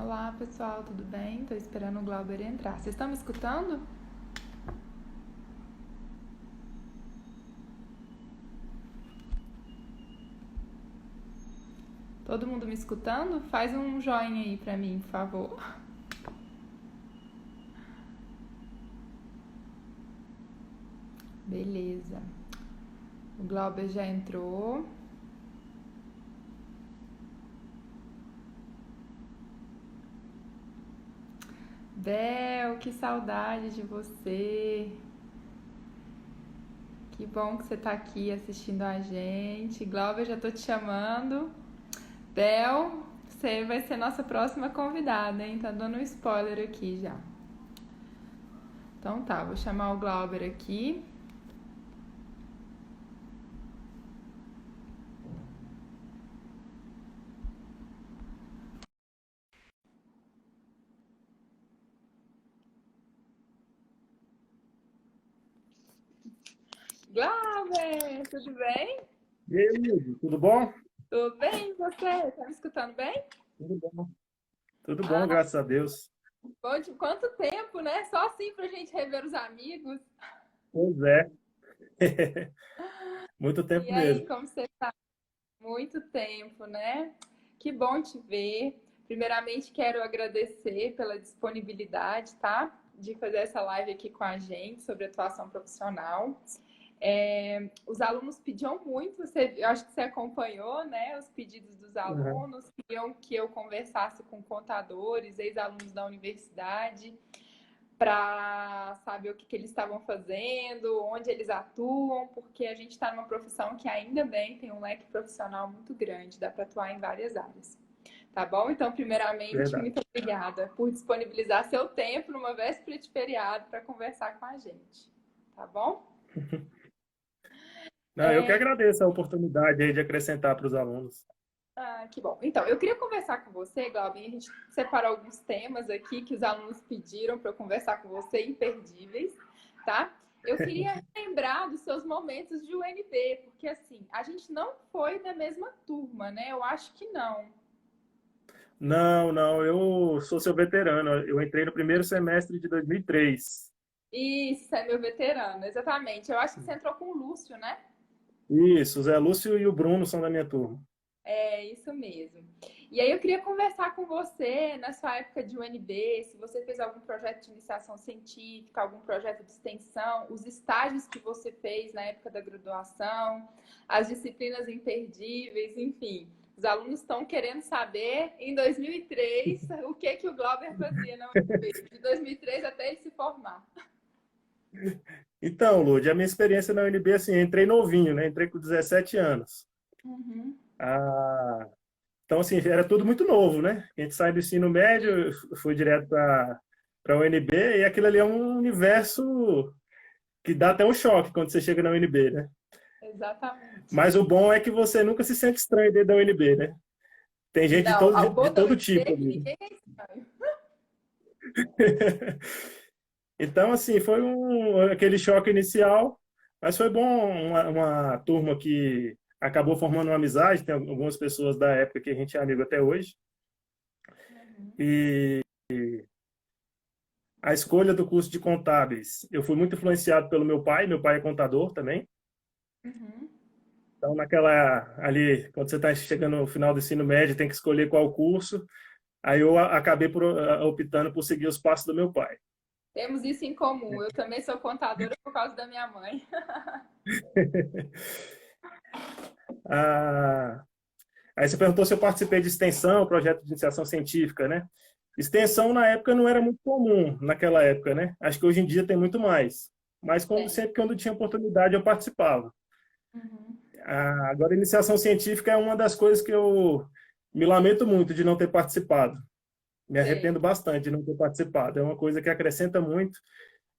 Olá pessoal, tudo bem? Estou esperando o Glauber entrar. Vocês estão me escutando? Todo mundo me escutando? Faz um joinha aí pra mim, por favor. Beleza. O Glauber já entrou. Bel, que saudade de você. Que bom que você tá aqui assistindo a gente. Glauber, já tô te chamando. Bel, você vai ser nossa próxima convidada, hein? Tá dando um spoiler aqui já. Então tá, vou chamar o Glauber aqui. Glauber, tudo bem? E aí, amigo, tudo bom? Tudo bem, e você? Tá me escutando bem? Tudo bom. Tudo bom, Ah, graças a Deus. bom, de quanto tempo, né? Só assim pra gente rever os amigos. Pois é, muito E tempo aí, mesmo. como você tá? Muito tempo, né? Que bom te ver. Primeiramente, quero agradecer pela disponibilidade, tá? De fazer essa live aqui com a gente sobre atuação profissional. Os alunos pediam muito, eu acho que você acompanhou, né? Os pedidos dos Uhum. alunos, queriam que eu conversasse com contadores, ex-alunos da universidade, para saber o que eles estavam fazendo, onde eles atuam, porque a gente está numa profissão que ainda bem tem um leque profissional muito grande, dá para atuar em várias áreas. Tá bom? Então, primeiramente, Verdade. muito obrigada por disponibilizar seu tempo numa véspera de feriado para conversar com a gente. Tá bom? Não, eu que agradeço a oportunidade aí de acrescentar para os alunos. Ah, que bom. Então, eu queria conversar com você, Glauber. A gente separou alguns temas aqui que os alunos pediram para eu conversar com você, imperdíveis, tá? Eu queria lembrar dos seus momentos de UNB, porque assim, a gente não foi da mesma turma, né? Eu acho que não. Não, não, eu sou seu veterano. Eu entrei no primeiro semestre de 2003. Isso, é meu veterano, exatamente. Eu acho que você entrou com o Lúcio, né? Isso, o Zé Lúcio e o Bruno são da minha turma. É isso mesmo. E aí eu queria conversar com você na sua época de UNB, se você fez algum projeto de iniciação científica, algum projeto de extensão, os estágios que você fez na época da graduação, as disciplinas imperdíveis, enfim. Os alunos estão querendo saber, em 2003, o que que o Glauber fazia na UNB, de 2003 até ele se formar. Então, Lud, a minha experiência na UNB, assim, eu entrei novinho, né? Entrei com 17 anos. Uhum. Ah, então, assim, era tudo muito novo, né? A gente sai do ensino médio, E- eu fui direto para a UNB, e aquilo ali é um universo que dá até um choque quando você chega na UNB, né? Exatamente. Mas o bom é que você nunca se sente estranho dentro da UNB, né? Tem gente Não, ao de bom da todo UNB tipo é que ali. ninguém é estranho. Então, assim, foi aquele choque inicial, mas foi bom uma turma que acabou formando uma amizade, tem algumas pessoas da época que a gente é amigo até hoje. Uhum. E a escolha do curso de contábeis, eu fui muito influenciado pelo meu pai é contador também. Uhum. Então, naquela ali, quando você está chegando no final do ensino médio, tem que escolher qual curso. Aí eu acabei optando por seguir os passos do meu pai. Temos isso em comum. Eu também sou contadora por causa da minha mãe. Ah, aí você perguntou se eu participei de extensão, projeto de iniciação científica, né? Extensão na época não era muito comum, naquela época, né? Acho que hoje em dia tem muito mais. Mas Tem. sempre quando tinha oportunidade eu participava. Uhum. Agora, iniciação científica é uma das coisas que eu me lamento muito de não ter participado. Me Sei. arrependo bastante de não ter participado. É uma coisa que acrescenta muito.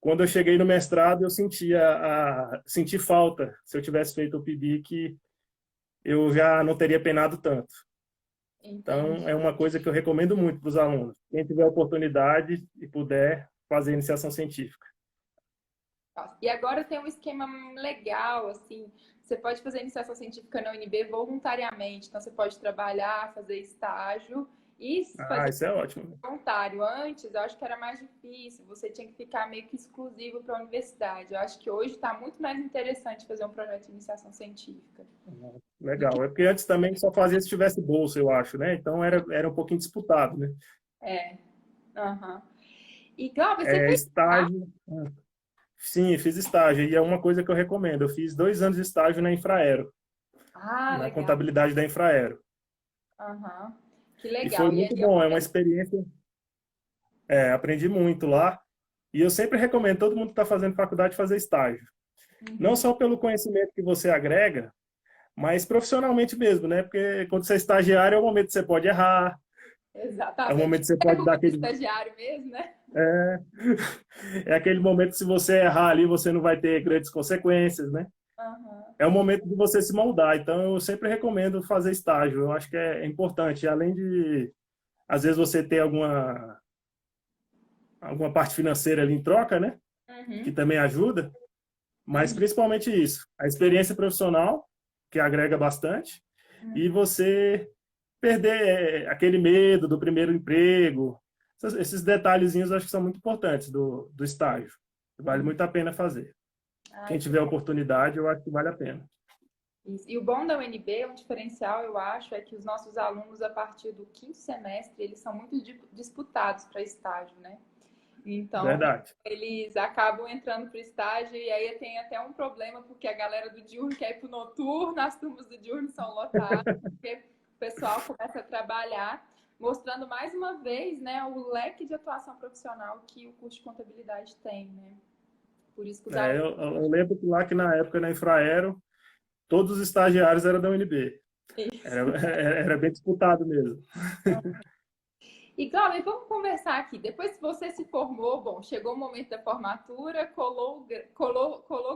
Quando eu cheguei no mestrado, eu senti falta. Se eu tivesse feito o PIBIC, eu já não teria penado tanto. Então, é Entendi. uma coisa que eu recomendo muito para os alunos. Quem tiver oportunidade e puder fazer iniciação científica. E agora tem um esquema legal, assim. Você pode fazer iniciação científica na UNB voluntariamente. Então, você pode trabalhar, fazer estágio Isso, Ah, fazer isso é ótimo. voluntário antes, eu acho que era mais difícil, você tinha que ficar meio que exclusivo para a universidade. Eu acho que hoje está muito mais interessante fazer um projeto de iniciação científica. Do que Legal. É porque antes também só fazia se tivesse bolsa, eu acho, né? Então era um pouquinho disputado, né? é. Aham. E, Cláudia, você É, fez. estágio. Sim, fiz estágio. E é uma coisa que eu recomendo. Eu fiz 2 anos de estágio na Infraero, Ah, na legal. contabilidade da Infraero. Aham. Que E foi legal. E muito aí eu bom. É uma comecei. experiência. Aprendi muito lá. E eu sempre recomendo todo mundo que está fazendo faculdade fazer estágio. Não Uhum. só pelo conhecimento que você agrega, mas profissionalmente mesmo, né? Porque quando você é estagiário é o momento que você pode errar, é o Exatamente. momento que você É pode dar culpa do aquele. estagiário mesmo, né? É, é aquele momento que se você errar ali, você não vai ter grandes consequências, né? Aham. É o momento de você se moldar. Então, eu sempre recomendo fazer estágio. Eu acho que é importante. Além de, às vezes, você ter alguma parte financeira ali em troca, né? Que Uhum. também ajuda. Mas Uhum. principalmente isso. A experiência profissional, que agrega bastante. E Uhum. você perder aquele medo do primeiro emprego. Esses detalhezinhos eu acho que são muito importantes do estágio. Vale Uhum. muito a pena fazer. Ai, Quem que tiver bom. oportunidade, eu acho que vale a pena. Isso. E o bom da UNB, um diferencial, eu acho, é que os nossos alunos, a partir do quinto semestre, eles são muito disputados para estágio, né? Então, Verdade. eles acabam entrando para o estágio e aí tem até um problema, porque a galera do diurno quer ir para o noturno, as turmas do diurno são lotadas, porque o pessoal começa a trabalhar, mostrando mais uma vez, né, o leque de atuação profissional que o curso de contabilidade tem, né? Por isso que os alunos. Eu lembro que lá que na época na Infraero, todos os estagiários eram da UNB. Era, era bem disputado mesmo. E, Cláudia, vamos conversar aqui. Depois que você se formou, bom, chegou o momento da formatura, colou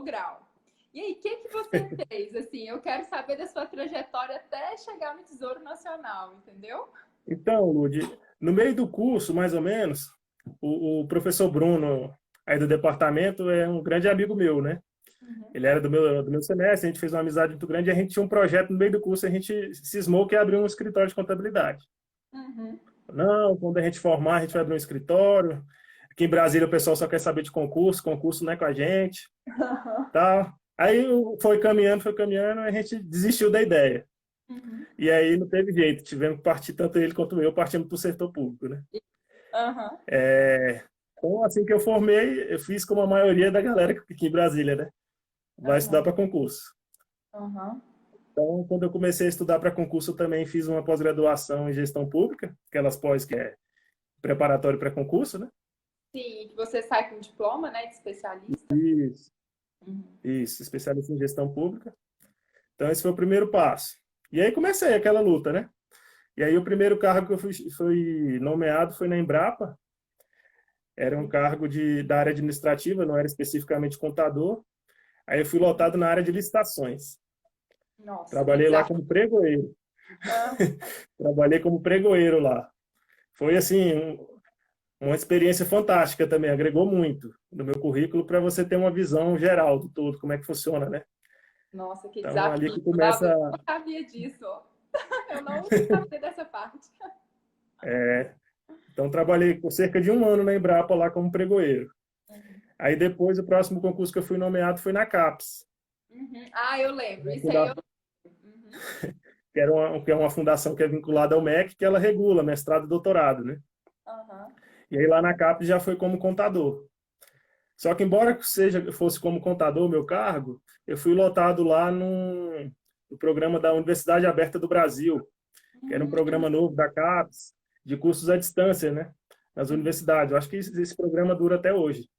grau. E aí, o que que você fez? Assim, eu quero saber da sua trajetória até chegar no Tesouro Nacional, entendeu? Então, Lud, no meio do curso, mais ou menos, o professor Bruno, aí do departamento, é um grande amigo meu, né? Uhum, Ele era do meu semestre, a gente fez uma amizade muito grande e a gente tinha um projeto no meio do curso, a gente cismou que ia abrir um escritório de contabilidade. uhum, Não, quando a gente formar, a gente vai abrir um escritório. Aqui em Brasília o pessoal só quer saber de concurso, concurso não é com a gente, tal. Aí foi caminhando, a gente desistiu da ideia. uhum, E aí não teve jeito, tivemos que partir, tanto ele quanto eu, partimos para o setor público, né? uhum, Então, assim que eu formei, eu fiz como a maioria da galera aqui em Brasília, né? Vai estudar uhum, para concurso. uhum. Então, quando eu comecei a estudar para concurso, eu também fiz uma pós-graduação em gestão pública, aquelas pós que é preparatório para concurso, né? Sim, que você sai com diploma, né, de especialista. Isso, Uhum, isso, especialista em gestão pública. Então, esse foi o primeiro passo. E aí comecei aquela luta, né? E aí o primeiro cargo que eu fui nomeado foi na Embrapa, era um cargo da área administrativa, não era especificamente contador. Aí eu fui uhum. lotado na área de licitações. Nossa, que Trabalhei lá desafio. como pregoeiro. Ah, Trabalhei como pregoeiro lá. Foi assim, uma experiência fantástica também, agregou muito no meu currículo para você ter uma visão geral do todo, como é que funciona, né? nossa, que Então, ali desafio. que Bravo, começa. eu não sabia disso, ó. Eu não sabia dessa parte. Então, trabalhei por cerca de um ano na Embrapa lá como pregoeiro. Uhum. Aí depois, o próximo concurso que eu fui nomeado foi na CAPES, Uhum. Ah, eu lembro. uma Isso aí eu. funda- Uhum. que é uma fundação que é vinculada ao MEC, que ela regula mestrado e doutorado, né? Aham. E aí lá na CAPES já foi como contador. Só que embora fosse como contador o meu cargo, eu fui lotado lá no programa da Universidade Aberta do Brasil, que era um Uhum. programa novo da CAPES, de cursos à distância, né? Nas Uhum. universidades. Eu acho que esse programa dura até hoje.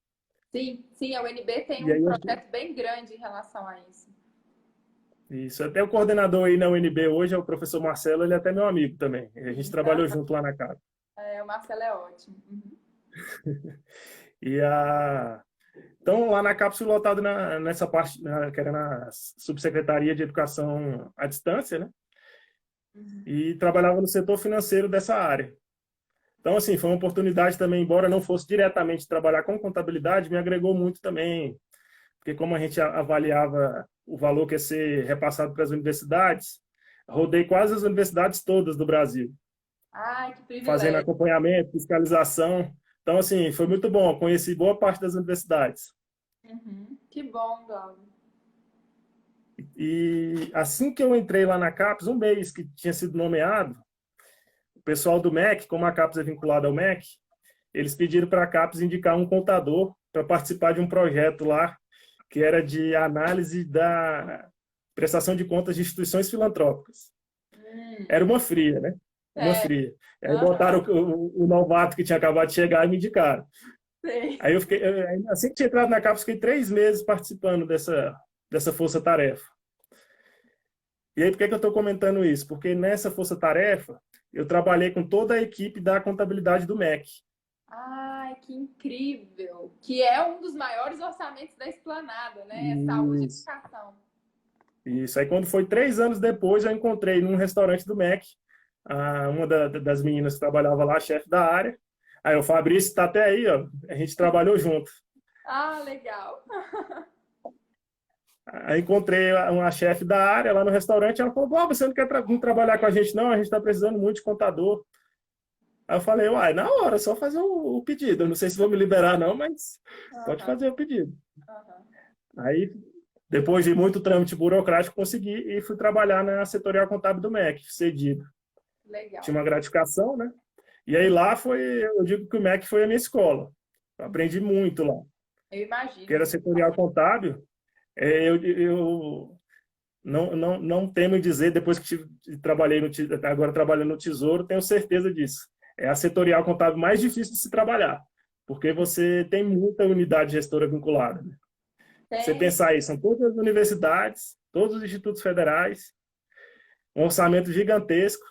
Sim, sim, a UNB tem E um aí, projeto bem grande em relação a isso. isso, até o coordenador aí na UNB hoje é o professor Marcelo, ele é até meu amigo também. A gente Sim. trabalhou junto lá na CAPES. É, o Marcelo é ótimo. Uhum. E a Então, lá na cápsula lotado nessa parte, que era na Subsecretaria de Educação à Distância, né? Uhum. E trabalhava no setor financeiro dessa área. Então, assim, foi uma oportunidade também, embora não fosse diretamente trabalhar com contabilidade, me agregou muito também, porque como a gente avaliava o valor que ia ser repassado para as universidades, rodei quase as universidades todas do Brasil. Ai, que fazendo privilégio. acompanhamento, fiscalização. Então, assim, foi muito bom. Conheci boa parte das universidades. Uhum. Que bom, Glauber. E assim que eu entrei lá na CAPES, um mês que tinha sido nomeado, o pessoal do MEC, como a CAPES é vinculada ao MEC, eles pediram para a CAPES indicar um contador para participar de um projeto lá que era de análise da prestação de contas de instituições filantrópicas. Hum. Era uma fria, né? Uma É. fria. Aí Aham. botaram o novato que tinha acabado de chegar e me indicaram. Sei. Aí eu fiquei, assim que tinha entrado na CAPES, fiquei 3 meses participando dessa força-tarefa. E aí, por que que eu estou comentando isso? Porque nessa força-tarefa, eu trabalhei com toda a equipe da contabilidade do MEC. Ai, que incrível! Que é um dos maiores orçamentos da Esplanada, né? Saúde e Isso. educação. Isso. Aí, quando foi 3 anos depois, eu encontrei num restaurante do MEC uma das meninas que trabalhava lá, chefe da área. Aí, o Fabrício está até aí, ó. A gente trabalhou junto. Ah, legal. Aí, encontrei uma chefe da área lá no restaurante. Ela falou: "Bom, você não quer vir trabalhar com a gente, não? A gente está precisando muito de contador." Aí eu falei: "Uai, na hora, só fazer o pedido. Eu não sei se vão me liberar, não, mas pode Aham, fazer o pedido." aham. Aí, depois de muito trâmite burocrático, consegui e fui trabalhar na setorial contábil do MEC, cedido. Tinha Legal. uma gratificação, né? E aí lá foi, eu digo que o MEC foi a minha escola. Eu aprendi muito lá. Eu Que imagino. era setorial contábil, eu não temo em dizer, depois que trabalhei agora trabalhando no Tesouro, tenho certeza disso. É a setorial contábil mais difícil de se trabalhar, porque você tem muita unidade gestora vinculada, né? Você Tem pensar aí, são todas as universidades, todos os institutos federais, um orçamento gigantesco.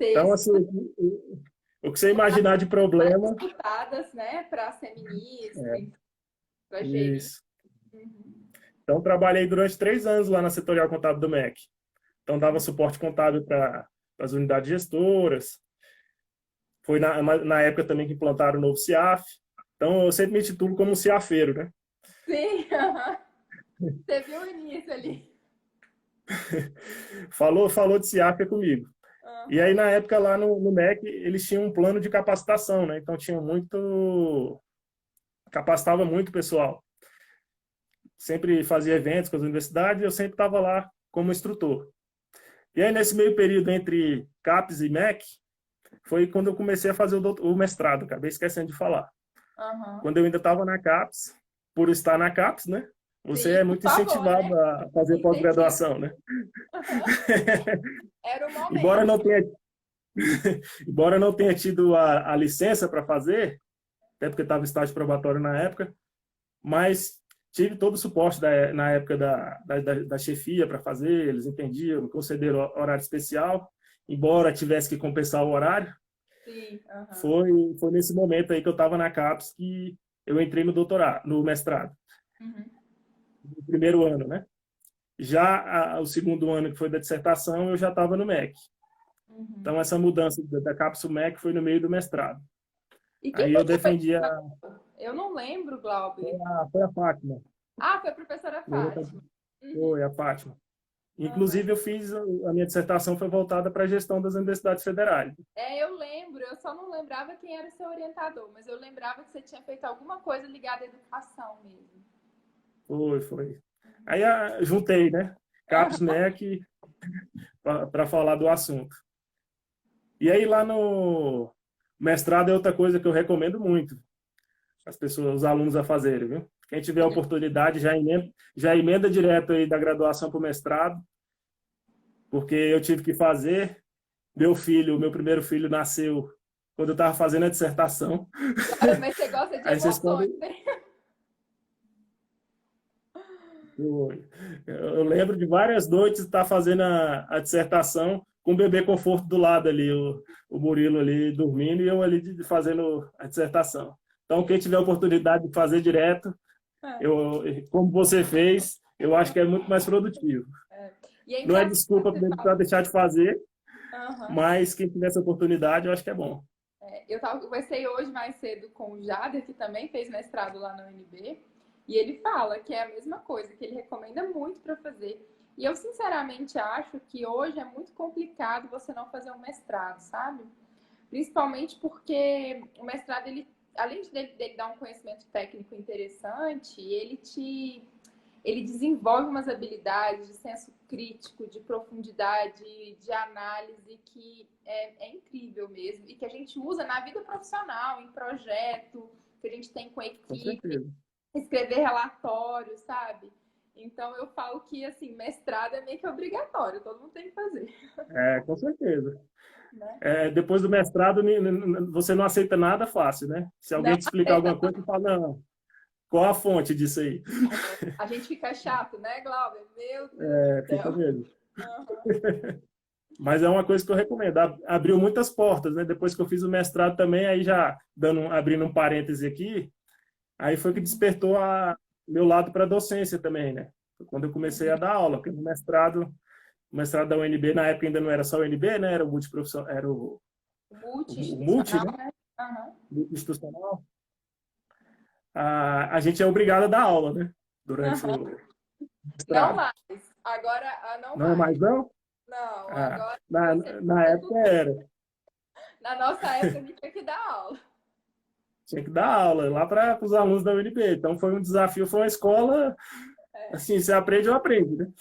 Então, assim, gigantesco. o que você imaginar de Mais problema, disputadas, né? Para ser ministro, para gerir. isso. Uhum. Então, trabalhei durante 3 anos lá na setorial contábil do MEC. Então, dava Uhum. suporte contábil para as unidades gestoras. Foi na época também que implantaram o novo CIAF. Então, eu sempre me titulo como um ciafeiro, né? Sim, aham. Você viu o início ali. Falou de CIAF é comigo. E aí, Aham. na época, lá no MEC, eles tinham um plano de capacitação, né? Então, tinha muito... Capacitava muito o pessoal. Sempre fazia eventos com as universidades e eu sempre estava lá como instrutor. E aí, nesse meio período entre CAPES e MEC, foi quando eu comecei a fazer o mestrado. Acabei esquecendo de falar. Aham. Quando eu ainda estava na CAPES, por estar na CAPES, né? Você Sim, é por muito favor, incentivado né? a fazer Incentivo. pós-graduação, né? Aham. Era o embora momento. não tenha, embora não tenha tido a licença para fazer, até porque estava em estágio probatório na época, mas tive todo o suporte na época da chefia para fazer, eles entendiam, me concederam horário especial, embora tivesse que compensar o horário. Sim, aham. Foi nesse momento aí que eu estava na CAPES que eu entrei no doutorado, no mestrado, Uhum. no primeiro ano, né? Já o segundo ano, que foi da dissertação, eu já estava no MEC. Uhum. Então, essa mudança da CAPES MEC foi no meio do mestrado. E quem Aí foi eu que foi? defendi Eu não lembro, Glauber. foi a Fátima. Ah, foi a professora Fátima. Uhum. Foi a Fátima. Aham. Inclusive, eu fiz, a minha dissertação foi voltada para a gestão das universidades federais. É, eu lembro, eu só não lembrava quem era o seu orientador, mas eu lembrava que você tinha feito alguma coisa ligada à educação mesmo. Foi. Aí juntei, né? CAPES MEC para falar do assunto. E aí lá no mestrado é outra coisa que eu recomendo muito as pessoas, os alunos a fazerem, viu? Quem tiver a oportunidade já emenda direto aí da graduação para o mestrado, porque eu tive que fazer. Meu primeiro filho nasceu quando eu estava fazendo a dissertação. Cara, mas você gosta de Aí vocês emoções, podem. né? Eu lembro de várias noites estar fazendo a dissertação com o bebê conforto do lado ali, o Murilo ali dormindo e eu ali fazendo a dissertação. Então, quem tiver a oportunidade de fazer direto, É, eu, como você fez, eu acho que é muito mais produtivo. é. E é Não é engraçado que desculpa você para fala. deixar de fazer, Aham. mas quem tiver essa oportunidade, eu acho que é bom. Conversei hoje mais cedo com o Jader, que também fez mestrado lá na UNB, e ele fala que é a mesma coisa, que ele recomenda muito para fazer. E eu sinceramente acho que hoje é muito complicado você não fazer um mestrado, sabe? principalmente porque o mestrado, ele, além dele dar um conhecimento técnico interessante, ele desenvolve umas habilidades de senso crítico, de profundidade, de análise que é incrível mesmo e que a gente usa na vida profissional, em projeto, que a gente tem com a Com equipe, certeza. escrever relatórios, sabe? Então eu falo que assim, mestrado é meio que obrigatório, todo mundo tem que fazer, Com certeza. né? Depois do mestrado, você não aceita nada fácil, né? Se Não alguém te explicar alguma coisa, você fala, não, qual a fonte disso aí? a gente fica chato, né, Glauber? Meu Deus do Fica céu. mesmo. Uhum. Mas é uma coisa que eu recomendo. Abriu muitas portas, né? Depois que eu fiz o mestrado também, aí já abrindo um parêntese aqui, aí foi que despertou meu lado para a docência também, né? Foi quando eu comecei a dar aula, porque o mestrado da UNB, na época ainda não era só o UNB, né? Era o multiprofissional, era o multi, Multi-institucional, né? né? Uhum. Institucional. A gente é obrigado a dar aula, né? Durante Uhum. o Não mestrado. mais. Agora, não Não é mais. mais, não? Não, Ah, agora na, você na época era. na nossa época a gente tinha que dar aula. Tinha que dar aula lá para os alunos da UNB. Então foi um desafio, foi uma escola, É, assim, você aprende ou aprende, né?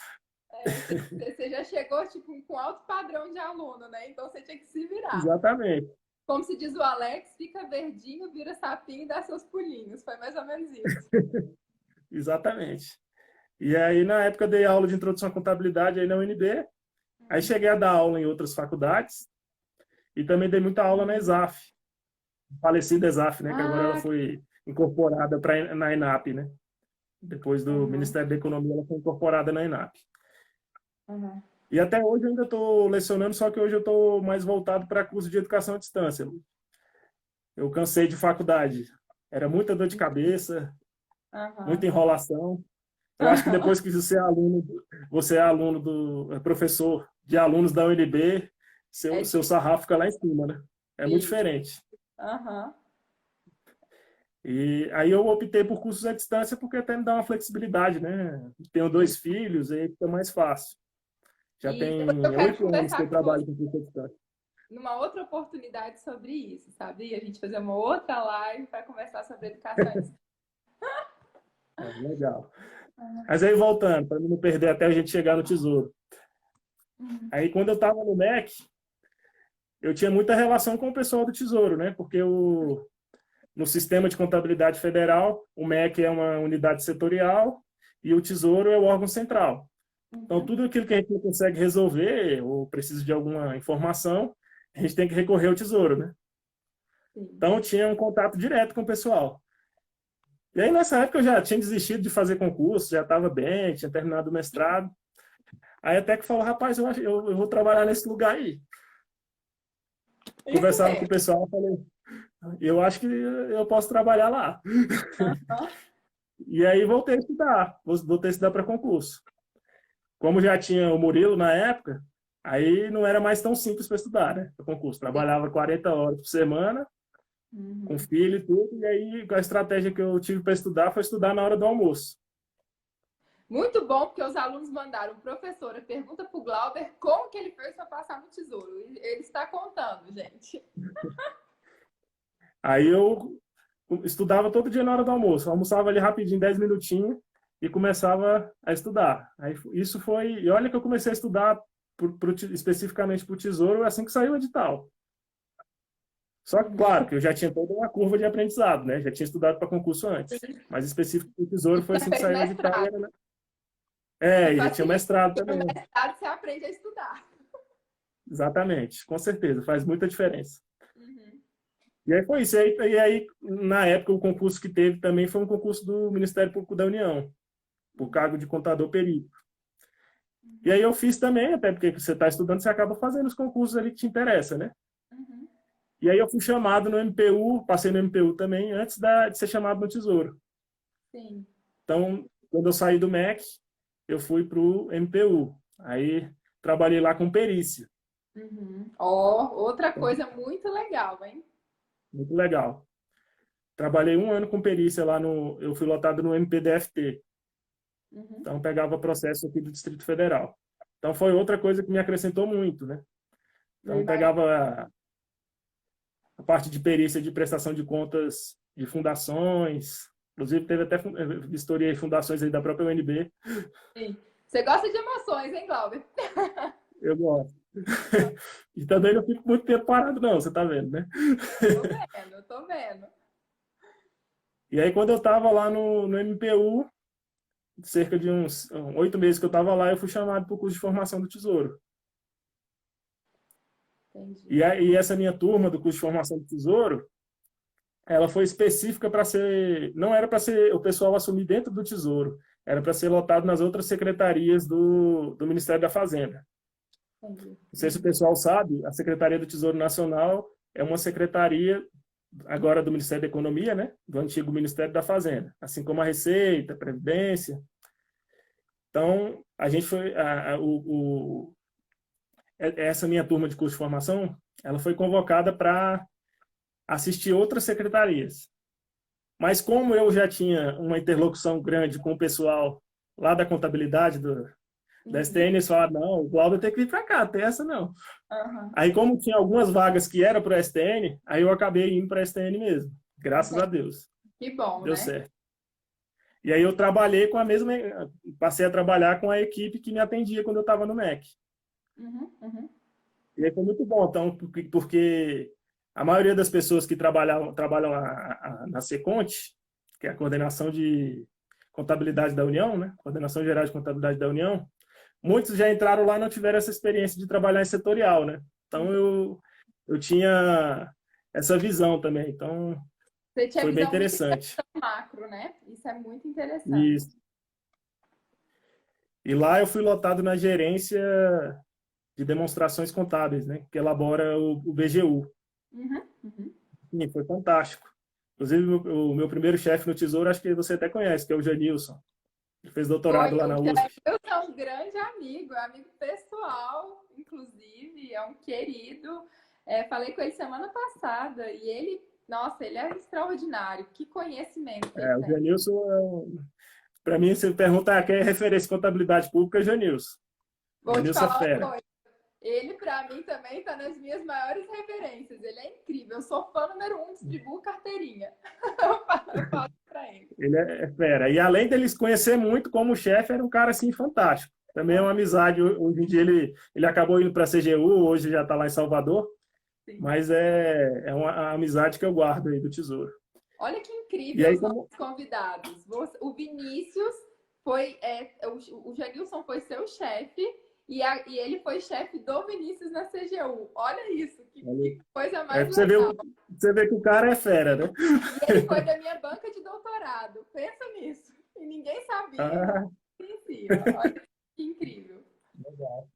você já chegou tipo, com alto padrão de aluno, né? Então você tinha que se virar. Exatamente, Como se diz o Alex, fica verdinho, vira sapinho e dá seus pulinhos. Foi mais ou menos isso. exatamente. E aí, na época, eu dei aula de introdução à contabilidade aí na UNB. Aí cheguei a dar aula em outras faculdades e também dei muita aula na ESAF, falecida ESAF, né? Que agora ela Ah, foi incorporada na ENAP, né? Depois do uhum, Ministério da Economia, ela foi incorporada na ENAP. uhum. E até hoje eu ainda estou lecionando, só que hoje eu estou mais voltado para curso de educação à distância. Eu cansei de faculdade. Era muita dor de cabeça, muita Uhum. enrolação. Eu acho que depois que você é aluno professor de alunos da UNB, É seu sarrafo fica lá em cima, né? É muito difícil. diferente. Uhum. E aí eu optei por cursos à distância porque até me dá uma flexibilidade, né? Tenho dois filhos, aí fica mais fácil. Já E depois eu tem quero 8 anos que eu conversar com você trabalho com curso à distância. numa outra oportunidade sobre isso, sabia? A gente fazer uma outra live para conversar sobre educação. Legal. Mas aí voltando, para não perder até a gente chegar no tesouro. Uhum. Aí quando eu estava no MEC, eu tinha muita relação com o pessoal do Tesouro, né? Porque no sistema de contabilidade federal, o MEC é uma unidade setorial e o Tesouro é o órgão central. Então, Uhum. tudo aquilo que a gente não consegue resolver ou precisa de alguma informação, a gente tem que recorrer ao Tesouro, né? Sim. Então, eu tinha um contato direto com o pessoal. E aí, nessa época, eu já tinha desistido de fazer concurso, já estava bem, tinha terminado o mestrado. Aí até que falou, rapaz, eu vou trabalhar nesse lugar aí. Isso Conversava com o mesmo. pessoal, falei, eu acho que eu posso trabalhar lá. Uhum. E aí voltei a estudar para concurso. Como já tinha o Murilo na época, aí não era mais tão simples para estudar, né? Para concurso. Sim. Trabalhava 40 horas por semana, com Uhum. filho e tudo, e aí a estratégia que eu tive para estudar foi estudar na hora do almoço. Muito bom, porque os alunos mandaram, professora, pergunta para o Glauber como que ele fez para passar no tesouro. Ele está contando, gente. Aí eu estudava todo dia na hora do almoço, almoçava ali rapidinho, 10 minutinhos, e começava a estudar. Aí isso foi. E olha que eu comecei a estudar especificamente para o Tesouro assim que saiu o edital. Só que, Uhum. claro, que eu já tinha toda uma curva de aprendizado, né? Já tinha estudado para concurso antes. Mas específico para o E Tesouro foi já assim que fez saiu o edital. mestrado. E E já tinha facilita, mestrado porque no também. mestrado você aprende a estudar. Exatamente, com certeza, faz muita diferença. Uhum. E aí foi isso. E aí, na época, o concurso que teve também foi um concurso do Ministério Público da União, por cargo de contador perito. E aí eu fiz também, até porque você está estudando, você acaba fazendo os concursos ali que te interessa, né? Uhum. E aí eu fui chamado no MPU, passei no MPU também, antes de ser chamado no Tesouro. Sim. Então, quando eu saí do MEC, eu fui para o MPU. Aí trabalhei lá com perícia. Uhum. Ó, outra coisa muito legal, hein? Muito legal. Trabalhei um ano com perícia lá no. Eu fui lotado no MPDFT. Uhum. Então, pegava processo aqui do Distrito Federal. Então, foi outra coisa que me acrescentou muito, né? Eu Então, imagino. a parte de perícia de prestação de contas de fundações. Inclusive, teve até vistoria em fundações aí da própria UNB. Sim. Você gosta de emoções, hein, Glauber? Eu gosto. E também não fico muito tempo parado, não, você tá vendo, né? Tô vendo. E aí, quando eu estava lá no MPU, cerca de uns 8 meses que eu estava lá, eu fui chamado para o curso de formação do Tesouro. Entendi. E essa minha turma do curso de formação do Tesouro, ela foi específica para ser... Não era para ser o pessoal assumir dentro do Tesouro, era para ser lotado nas outras secretarias do Ministério da Fazenda. Entendi. Não sei se o pessoal sabe, a Secretaria do Tesouro Nacional é uma secretaria agora do Ministério da Economia, né? Do antigo Ministério da Fazenda, assim como a Receita, a Previdência. Então, a gente foi... essa minha turma de curso de formação, ela foi convocada para assistir outras secretarias. Mas como eu já tinha uma interlocução grande com o pessoal lá da contabilidade da STN, eles falaram, não, o Glauber tem que vir para cá, tem essa não. Uhum. Aí como tinha algumas vagas que eram para a STN, aí eu acabei indo para a STN mesmo. Graças a Deus. Que bom, deu né? certo. E aí eu trabalhei com a mesma... Passei a trabalhar com a equipe que me atendia quando eu estava no MEC. Uhum. E aí foi muito bom, então, porque a maioria das pessoas que trabalham na Seconte, que é a Coordenação de Contabilidade da União, né? Coordenação Geral de Contabilidade da União, muitos já entraram lá e não tiveram essa experiência de trabalhar em setorial, né? Então, eu tinha essa visão também. Então, Você tinha foi bem visão muito interessante. macro, né? Isso é muito interessante. Isso. E lá eu fui lotado na gerência de demonstrações contábeis, né? Que elabora o BGU. Sim, foi fantástico. Inclusive, o meu primeiro chefe no Tesouro, acho que você até conhece, que é o Janilson. Ele fez doutorado lá na USP. Eu sou um grande amigo, amigo pessoal, inclusive, é um querido. Falei com ele semana passada e ele, nossa, ele é extraordinário. Que conhecimento que ele O tem. Janilson, para mim, você pergunta quem é referência em contabilidade pública, é Janilson. Vou te falar fera. uma coisa. Ele, para mim, também está nas minhas maiores referências. Ele é incrível. Eu sou fã número 1, distribuo carteirinha. Eu falo para ele. Ele é fera. E além deles conhecer muito como chefe, era um cara assim fantástico. Também é uma amizade. Hoje em dia ele acabou indo para a CGU, hoje já está lá em Salvador. Sim. Mas é uma amizade que eu guardo aí do Tesouro. Olha que incrível aí, os nossos convidados. O Vinícius foi... o Janilson foi seu chefe e ele foi chefe do Vinícius na CGU. Olha isso, que coisa mais legal. Você vê que o cara é fera, né? E ele foi da minha banca de doutorado. Pensa nisso. E ninguém sabia. Olha que incrível. Legal.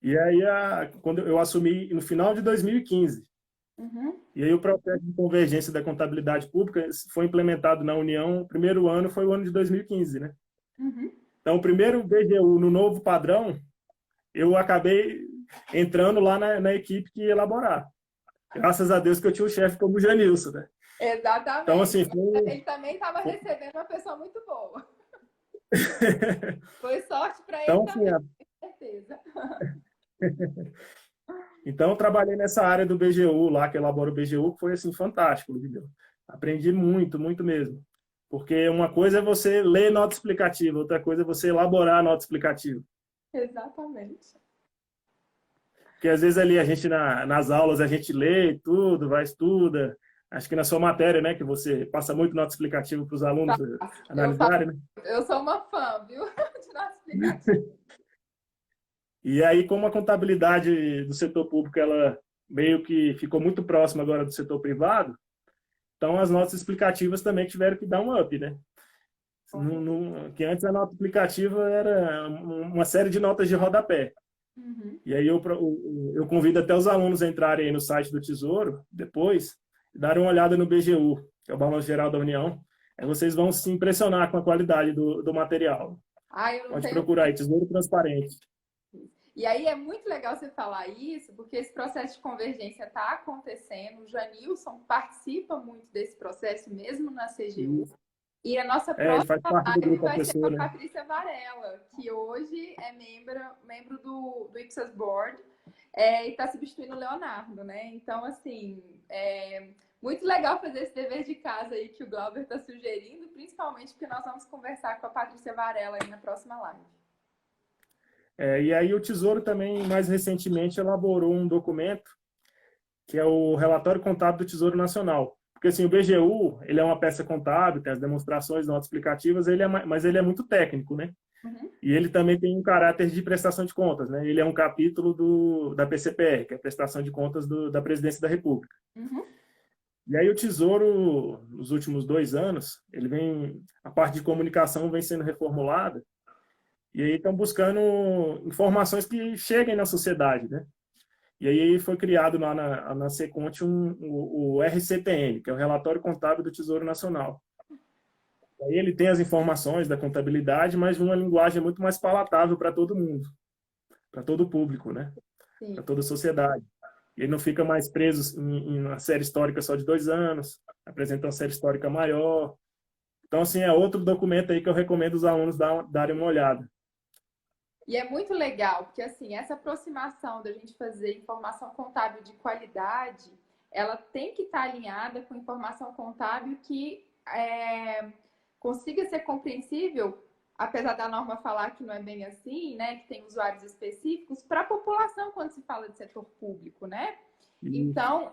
E aí, quando eu assumi no final de 2015. E aí o processo de convergência da contabilidade pública foi implementado na União. O primeiro ano foi o ano de 2015, né? Então, o primeiro BGU no novo padrão, eu acabei entrando lá na equipe que ia elaborar. Graças a Deus que eu tinha um chefe como o Janilson, né? Exatamente. Então, assim, ele também estava recebendo uma pessoa muito boa. Foi sorte para ele também, com certeza. Então, eu trabalhei nessa área do BGU lá, que elabora o BGU, que foi, assim, fantástico, entendeu? Aprendi muito, muito mesmo. Porque uma coisa é você ler nota explicativa, outra coisa é você elaborar a nota explicativa. Exatamente. Porque às vezes ali a gente, nas aulas, a gente lê tudo, vai estuda. Acho que na sua matéria, né, que você passa muito nota explicativa para os alunos analisarem, né? Eu sou uma fã, viu, de nota explicativa. E aí, como a contabilidade do setor público, ela meio que ficou muito próxima agora do setor privado, então as notas explicativas também tiveram que dar um up, né? Que antes a nota explicativa era uma série de notas de rodapé. E aí eu convido até os alunos a entrarem aí no site do Tesouro, depois, e darem uma olhada no BGU, que é o Balanço Geral da União. Aí vocês vão se impressionar com a qualidade do material. Pode procurar aí, Tesouro Transparente. E aí é muito legal você falar isso, porque esse processo de convergência está acontecendo. O Janilson participa muito desse processo, mesmo na CGU. E a nossa próxima live vai ser com a Patrícia Varela, que hoje é membro do Ipsos Board. e está substituindo o Leonardo, né? Então, assim, muito legal fazer esse dever de casa aí que o Glauber está sugerindo, principalmente porque nós vamos conversar com a Patrícia Varela aí na próxima live. E aí o Tesouro também, mais recentemente, elaborou um documento que é o relatório contábil do Tesouro Nacional. Porque assim, o BGU, ele é uma peça contábil, tem as demonstrações, notas explicativas, mas ele é muito técnico, né? Uhum. E ele também tem um caráter de prestação de contas, né? Ele é um capítulo da PCPR, que é a prestação de contas da Presidência da República. Uhum. E aí o Tesouro, nos últimos 2 anos, a parte de comunicação vem sendo reformulada, e aí estão buscando informações que cheguem na sociedade, né? E aí foi criado lá na Seconte o RCTN, que é o Relatório Contábil do Tesouro Nacional. Aí ele tem as informações da contabilidade, mas de uma linguagem muito mais palatável para todo mundo, para todo o público, né? Para toda a sociedade. Ele não fica mais preso em uma série histórica só de 2 anos, apresenta uma série histórica maior. Então, assim, é outro documento aí que eu recomendo os alunos darem uma olhada. E é muito legal, porque assim, essa aproximação da gente fazer informação contábil de qualidade, ela tem que estar alinhada com informação contábil que consiga ser compreensível, apesar da norma falar que não é bem assim, né? Que tem usuários específicos, para a população quando se fala de setor público, né? Então,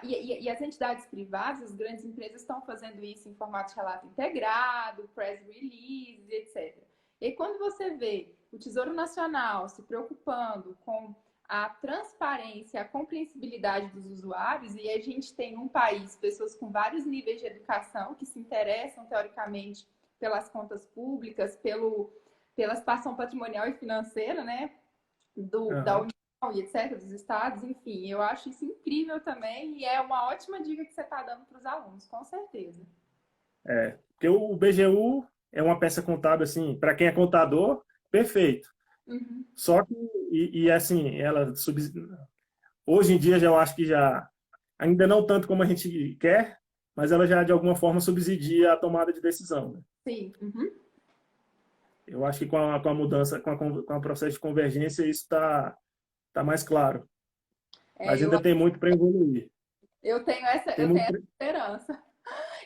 e as entidades privadas, as grandes empresas estão fazendo isso em formato de relato integrado, press release, etc. E quando você vê o Tesouro Nacional se preocupando com a transparência, a compreensibilidade dos usuários, e a gente tem um país, pessoas com vários níveis de educação que se interessam, teoricamente, pelas contas públicas, pela situação patrimonial e financeira, né, da União e etc., dos estados, enfim, eu acho isso incrível também, e é uma ótima dica que você está dando para os alunos, com certeza. Porque o BGU é uma peça contábil, assim, para quem é contador, perfeito. Uhum. Só que, assim, hoje em dia eu acho que ainda não tanto como a gente quer, mas ela já de alguma forma subsidia a tomada de decisão. Né? Sim. Uhum. Eu acho que com a mudança, com o processo de convergência, isso está mais claro. Mas ainda tem muito para evoluir. Eu tenho essa esperança.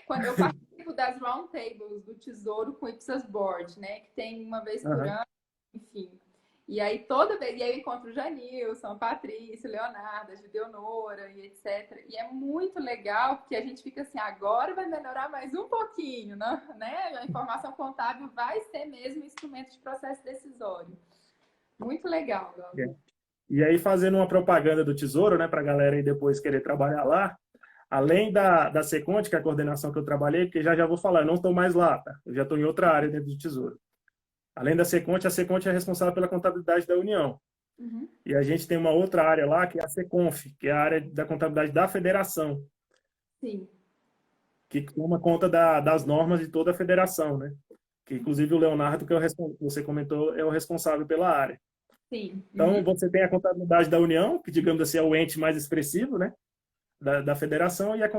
Quando eu participo das roundtables do Tesouro com o Ipsos Board, né, que tem uma vez por ano, enfim. E aí toda vez, e aí eu encontro o Janilson, a Patrícia, Leonardo, a Gideonora e etc. E é muito legal, porque a gente fica assim, agora vai melhorar mais um pouquinho, né? A informação contábil vai ser mesmo instrumento de processo decisório. Muito legal, Glauber. E aí, fazendo uma propaganda do Tesouro, né, para a galera aí depois querer trabalhar lá, além da Seconte, que é a coordenação que eu trabalhei, porque já vou falar, eu não estou mais lá, tá? Eu já estou em outra área dentro do Tesouro. Além da Seconte, a Seconte é responsável pela contabilidade da União. Uhum. E a gente tem uma outra área lá, que é a Seconf, que é a área da contabilidade da federação. Sim. Que toma conta das normas de toda a federação, né? Que, inclusive, o Leonardo, que você comentou, é o responsável pela área. Sim. Então, você tem a contabilidade da União, que, digamos assim, é o ente mais expressivo, né? Da federação, e a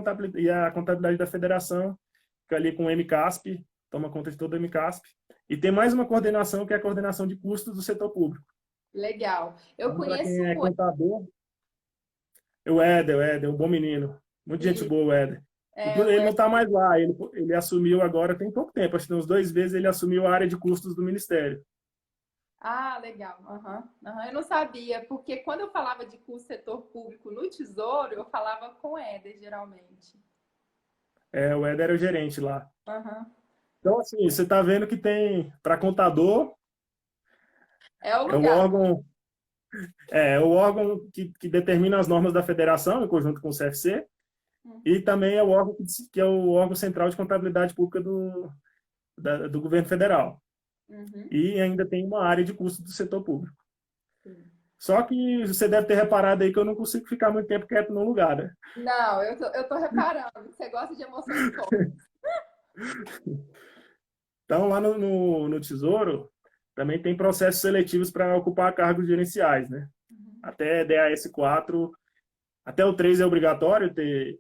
contabilidade da federação, que ali com o MCASP, toma conta de todo o MCASP. E tem mais uma coordenação, que é a coordenação de custos do setor público. Legal. Eu então, conheço quem é contador, o Éder, um bom menino. Muito gente boa, o Éder. Ele não está mais lá, ele assumiu agora tem pouco tempo, acho que uns 2 meses ele assumiu a área de custos do Ministério. Ah, legal. Uhum. Eu não sabia, porque quando eu falava de custo setor público no Tesouro, eu falava com o Éder, geralmente. O Éder era o gerente lá. Uhum. Então, assim, você está vendo que tem, para contador, é o órgão que determina as normas da federação, em conjunto com o CFC, e também é o órgão que é o órgão central de contabilidade pública do governo federal. Uhum. E ainda tem uma área de custo do setor público. Sim. Só que você deve ter reparado aí que eu não consigo ficar muito tempo quieto num lugar, né? Não, eu tô reparando. Você gosta de emoções fortes. Então, lá no Tesouro, também tem processos seletivos para ocupar cargos gerenciais, né? Uhum. Até DAS4, até o 3 é obrigatório ter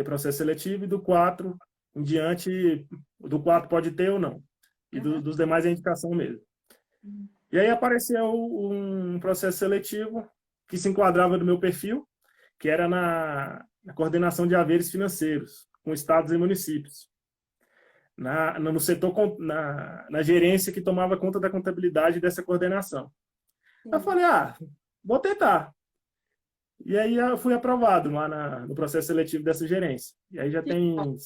processo seletivo, e do 4 em diante, do 4 pode ter ou não. E dos demais é indicação mesmo. Uhum. E aí apareceu um processo seletivo que se enquadrava no meu perfil, que era na coordenação de haveres financeiros, com estados e municípios. No setor, na gerência que tomava conta da contabilidade dessa coordenação. Eu falei, vou tentar. E aí eu fui aprovado lá no processo seletivo dessa gerência. E aí já tem em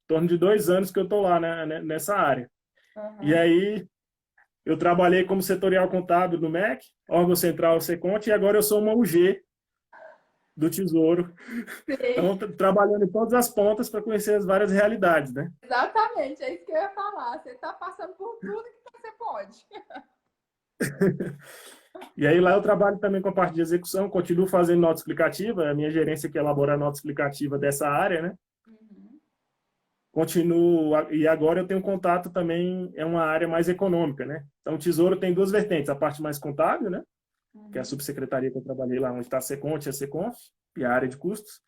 torno de 2 anos que eu estou lá, né, nessa área. Uhum. E aí eu trabalhei como setorial contábil do MEC, órgão central Seconte, e agora eu sou uma UG do Tesouro. Sim. Então, trabalhando em todas as pontas para conhecer as várias realidades, né? Exatamente, é isso que eu ia falar. Você está passando por tudo que você pode. E aí lá eu trabalho também com a parte de execução, continuo fazendo nota explicativa, é a minha gerência que elabora a nota explicativa dessa área, né? Uhum. Continuo, e agora eu tenho contato também, é uma área mais econômica, né? Então o Tesouro tem 2 vertentes, a parte mais contábil, né? Que é a subsecretaria que eu trabalhei lá, onde está a Seconte e a Seconf, e a área de custos.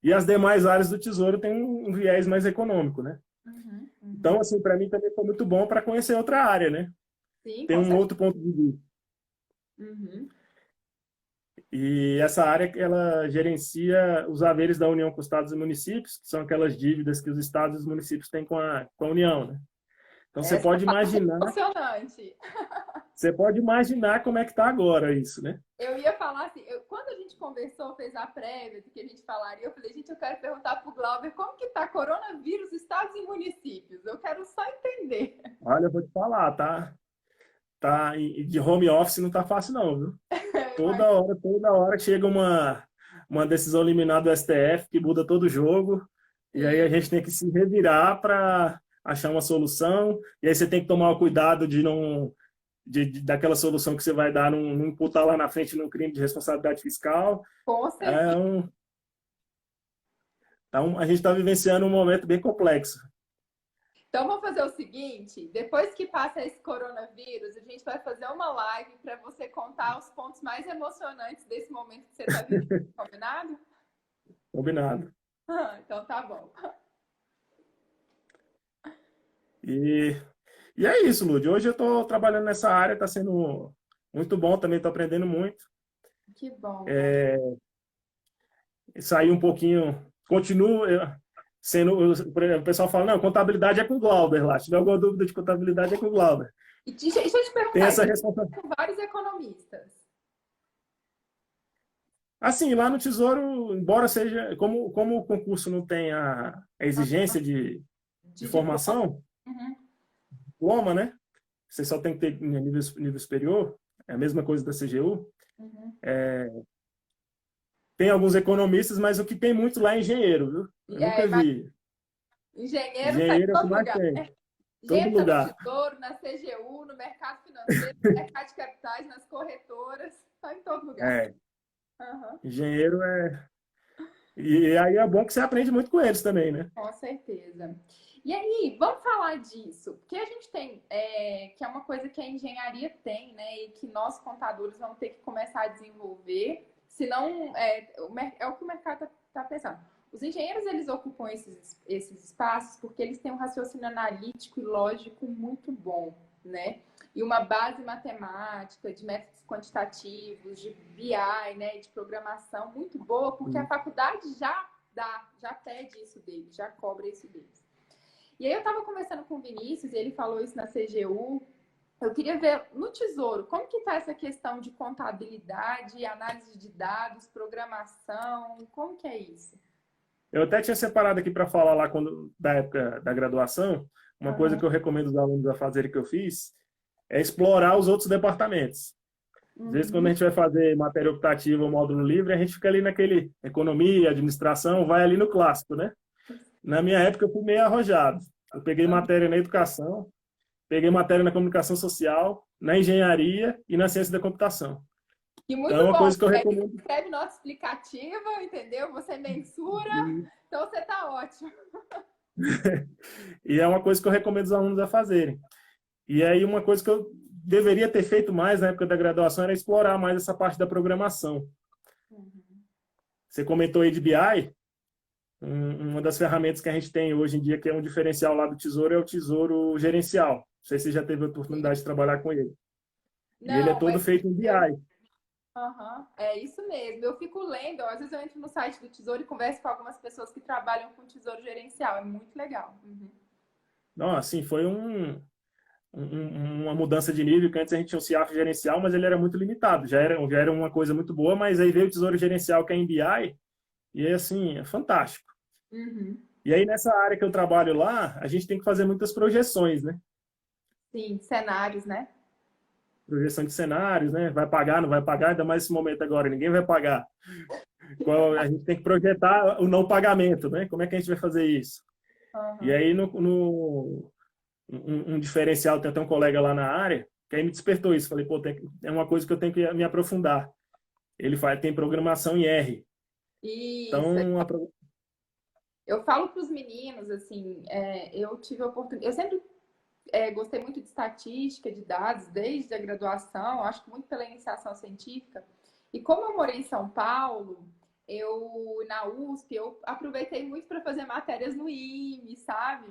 E as demais áreas do Tesouro têm um viés mais econômico, né? Uhum. Então, assim, para mim também foi muito bom para conhecer outra área, né? Sim, tem um outro ponto de vista. Uhum. E essa área, ela gerencia os haveres da União com os estados e municípios, que são aquelas dívidas que os estados e os municípios têm com a União, né? Então, você pode imaginar... Emocionante. Você pode imaginar como é que está agora isso, né? Eu ia falar assim, quando a gente conversou, fez a prévia do que a gente falaria, eu falei, gente, eu quero perguntar para o Glauber como que está coronavírus, estados e municípios. Eu quero só entender. Olha, eu vou te falar, de home office não tá fácil não, viu? Toda hora chega uma decisão liminar do STF que muda todo o jogo, e aí a gente tem que se revirar para achar uma solução, e aí você tem que tomar o cuidado de não... daquela solução que você vai dar, não imputar lá na frente num crime de responsabilidade fiscal. Com certeza. Então, a gente está vivenciando um momento bem complexo. Então, vamos fazer o seguinte, depois que passa esse coronavírus, a gente vai fazer uma live para você contar os pontos mais emocionantes desse momento que você está vivendo. Combinado? Combinado. Então, tá bom. E é isso, Lud. Hoje eu estou trabalhando nessa área, está sendo muito bom, também estou aprendendo muito. Que bom. Saí um pouquinho, continuo sendo... O pessoal fala, não, contabilidade é com o Glauber lá. Se tiver alguma dúvida de contabilidade, é com o Glauber. E deixa eu te perguntar, tem essa responsabilidade com vários economistas. Assim, lá no Tesouro, embora seja... Como o concurso não tem a exigência de formação, diploma, né? Você só tem que ter nível superior, é a mesma coisa da CGU. Tem alguns economistas, mas o que tem muito lá é engenheiro, viu? Eu nunca vi. Engenheiro tá em todo lugar. Todo lugar. No Tesouro, na CGU, no mercado financeiro, no mercado de capitais, nas corretoras, está em todo lugar. Engenheiro é... E aí é bom que você aprende muito com eles também, né? Com certeza. E aí, vamos falar disso, porque a gente tem, que é uma coisa que a engenharia tem, né, e que nós contadores vamos ter que começar a desenvolver, senão é o que o mercado está pensando. Os engenheiros, eles ocupam esses espaços porque eles têm um raciocínio analítico e lógico muito bom, né? E uma base matemática, de métodos quantitativos, de BI, né, de programação muito boa, porque a faculdade já pede isso deles, já cobra isso deles. E aí eu estava conversando com o Vinícius, e ele falou isso na CGU. Eu queria ver no Tesouro, como que está essa questão de contabilidade, análise de dados, programação, como que é isso? Eu até tinha separado aqui para falar lá da época da graduação, uma coisa que eu recomendo os alunos a fazerem que eu fiz, é explorar os outros departamentos. Às vezes, quando a gente vai fazer matéria optativa ou módulo livre, a gente fica ali naquele economia, administração, vai ali no clássico, né? Na minha época, eu fui meio arrojado. Eu peguei matéria na educação, peguei matéria na comunicação social, na engenharia e na ciência da computação. E muito então, é uma bom, coisa que eu recomendo. Você escreve nota explicativa, entendeu? Você mensura, então você tá ótimo. E é uma coisa que eu recomendo os alunos a fazerem. E aí, uma coisa que eu deveria ter feito mais na época da graduação era explorar mais essa parte da programação. Você comentou aí de BI, uma das ferramentas que a gente tem hoje em dia, que é um diferencial lá do Tesouro, é o Tesouro Gerencial. Não sei se você já teve a oportunidade de trabalhar com ele. Não, e ele é todo feito em BI. Aham, é isso mesmo. Eu fico lendo, às vezes eu entro no site do Tesouro e converso com algumas pessoas que trabalham com Tesouro Gerencial. É muito legal. Uhum. Não, assim, foi uma mudança de nível, que antes a gente tinha o CIAF gerencial, mas ele era muito limitado. Já era uma coisa muito boa, mas aí veio o Tesouro Gerencial, que é MBI, e é assim, é fantástico. Uhum. E aí nessa área que eu trabalho lá, a gente tem que fazer muitas projeções, né? Sim, cenários, né? Projeção de cenários, né? Vai pagar, não vai pagar, ainda mais esse momento agora, ninguém vai pagar. A gente tem que projetar o não pagamento, né? Como é que a gente vai fazer isso? E Uhum. aí, um diferencial, tem até um colega lá na área, que aí me despertou isso. Falei, pô, é uma coisa que eu tenho que me aprofundar. Tem programação em R. Isso. Então, Eu falo para os meninos, assim, eu tive a oportunidade. Eu sempre gostei muito de estatística, de dados, desde a graduação, acho que muito pela iniciação científica. E como eu morei em São Paulo, na USP, eu aproveitei muito para fazer matérias no IME, sabe?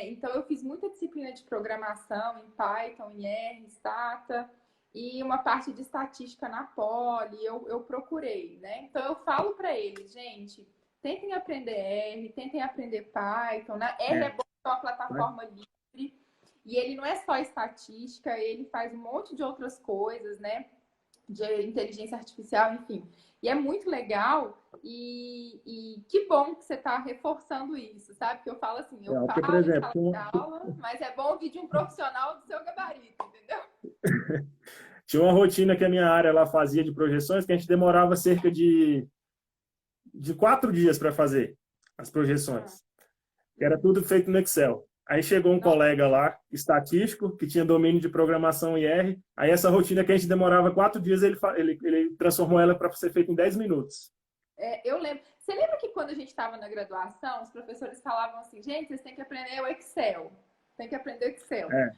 Então, eu fiz muita disciplina de programação em Python, em R, Stata, e uma parte de estatística na Poli, eu procurei, né? Então, eu falo para eles, gente, tentem aprender R, tentem aprender Python, né? R é é, bom, é uma plataforma livre, e ele não é só estatística, ele faz um monte de outras coisas, né? De inteligência artificial, enfim. E é muito legal e que bom que você está reforçando isso, sabe? Que eu falo assim, eu porque, por falo em exemplo, sala de aula, mas é bom ouvir de um profissional do seu gabarito, entendeu? tinha uma rotina que a minha área lá fazia de projeções que a gente demorava cerca de 4 dias para fazer as Ah, projeções. Era tudo feito no Excel. Aí chegou um nossa, colega lá, estatístico, que tinha domínio de programação em R. Aí essa rotina que a gente demorava 4 dias, ele transformou ela para ser feita em 10 minutos. eu lembro. Você lembra que quando a gente estava na graduação, os professores falavam assim, gente, vocês têm que aprender o Excel. Tem que aprender o Excel. É,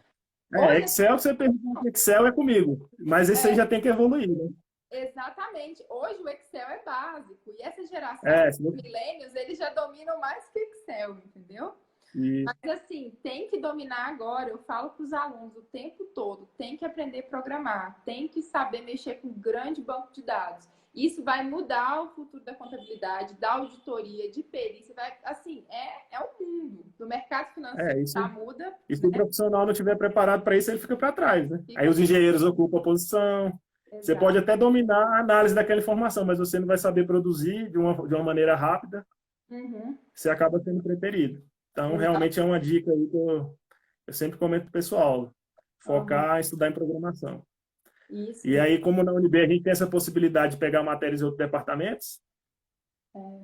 Hoje, Excel, você pergunta Excel é comigo. Mas esse aí é, já tem que evoluir, né? exatamente. Hoje o Excel é básico. E essa geração, É, os millennials, eles já dominam mais que Excel, entendeu? e, Mas assim, tem que dominar agora. Eu falo para os alunos o tempo todo: tem que aprender a programar, tem que saber mexer com um grande banco de dados. Isso vai mudar o futuro da contabilidade, da auditoria, de perícia. Vai, assim, é o mundo do mercado financeiro. isso, Já muda, e se o profissional não estiver preparado para isso, ele fica para trás, né? Aí fica os engenheiros ocupam a posição. Você pode exato. até dominar a análise daquela informação, mas você não vai saber produzir de uma maneira rápida, Uhum, você acaba sendo preterido. Então, exato. realmente é uma dica aí que eu sempre comento para o pessoal, Uhum, focar em estudar em programação. isso. E aí, como na UNB a gente tem essa possibilidade de pegar matérias em outros departamentos,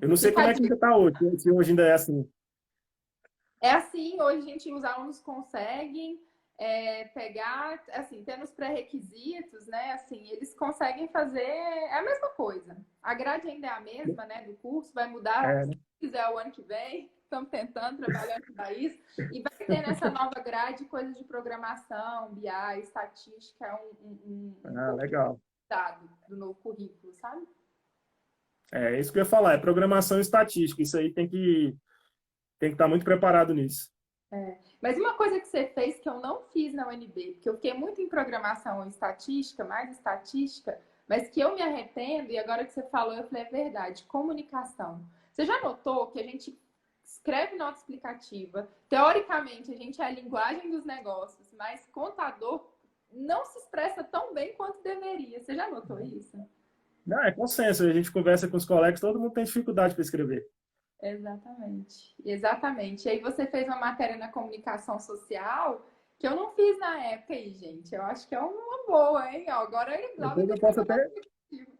eu não sei Fica como a é que ainda dica. está hoje, se hoje ainda é assim. É assim, hoje a gente, os alunos conseguem pegar, assim, tendo os pré-requisitos, né? Assim, eles conseguem fazer a mesma coisa. A grade ainda é a mesma, né? Do curso, vai mudar, É, se né? quiser, o ano que vem. Estamos tentando, trabalhando para isso. E vai ter nessa nova grade coisas de programação, BI, estatística, um Ah, pouquinho legal. dado do novo currículo, sabe? É isso que eu ia falar, é programação e estatística. Isso aí tem que estar muito preparado nisso. Mas uma coisa que você fez que eu não fiz na UNB, porque eu fiquei muito em programação e estatística, mais estatística, mas que eu me arrependo, e agora que você falou, eu falei, é verdade, comunicação. Você já notou que a gente escreve nota explicativa, teoricamente a gente é a linguagem dos negócios, mas contador não se expressa tão bem quanto deveria. Você já notou isso? Não, é consenso. A gente conversa com os colegas, todo mundo tem dificuldade para escrever. Exatamente, exatamente. E aí você fez uma matéria na comunicação social que eu não fiz na época aí, gente. Eu acho que é uma boa, hein? Ó, agora ele lá vai Depois ter eu que posso fazer uma até, aplicativo.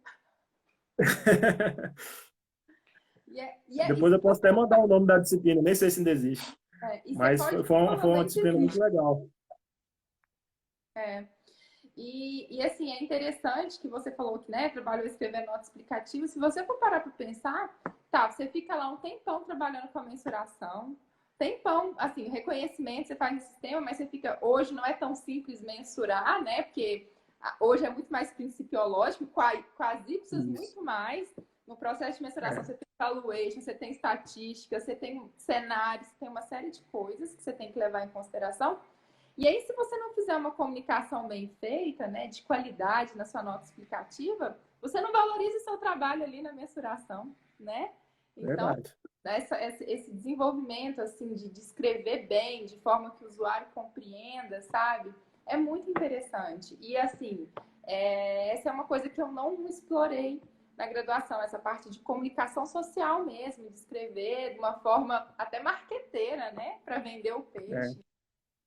E depois eu posso até mandar o nome da disciplina, nem sei se ainda existe. e você Mas pode foi uma provavelmente disciplina muito existe. legal. É. E assim, é interessante que você falou que né, trabalhou escrevendo nota explicativa. Se você for parar para pensar, tá, você fica lá um tempão trabalhando com a mensuração, tempão, assim, reconhecimento você faz no sistema, mas você fica, hoje não é tão simples mensurar, né? Porque hoje é muito mais principiológico, com as ipsas Isso. muito mais. No processo de mensuração É, você tem valuation, você tem estatística, você tem cenários, você tem uma série de coisas que você tem que levar em consideração. E aí, se você não fizer uma comunicação bem feita, né, de qualidade na sua nota explicativa, você não valoriza o seu trabalho ali na mensuração, né? Então, Verdade. esse desenvolvimento, assim, de escrever bem, de forma que o usuário compreenda, sabe? É muito interessante. E, assim, essa é uma coisa que eu não explorei na graduação, essa parte de comunicação social mesmo, de escrever de uma forma até marqueteira, né? Para vender o É. peixe.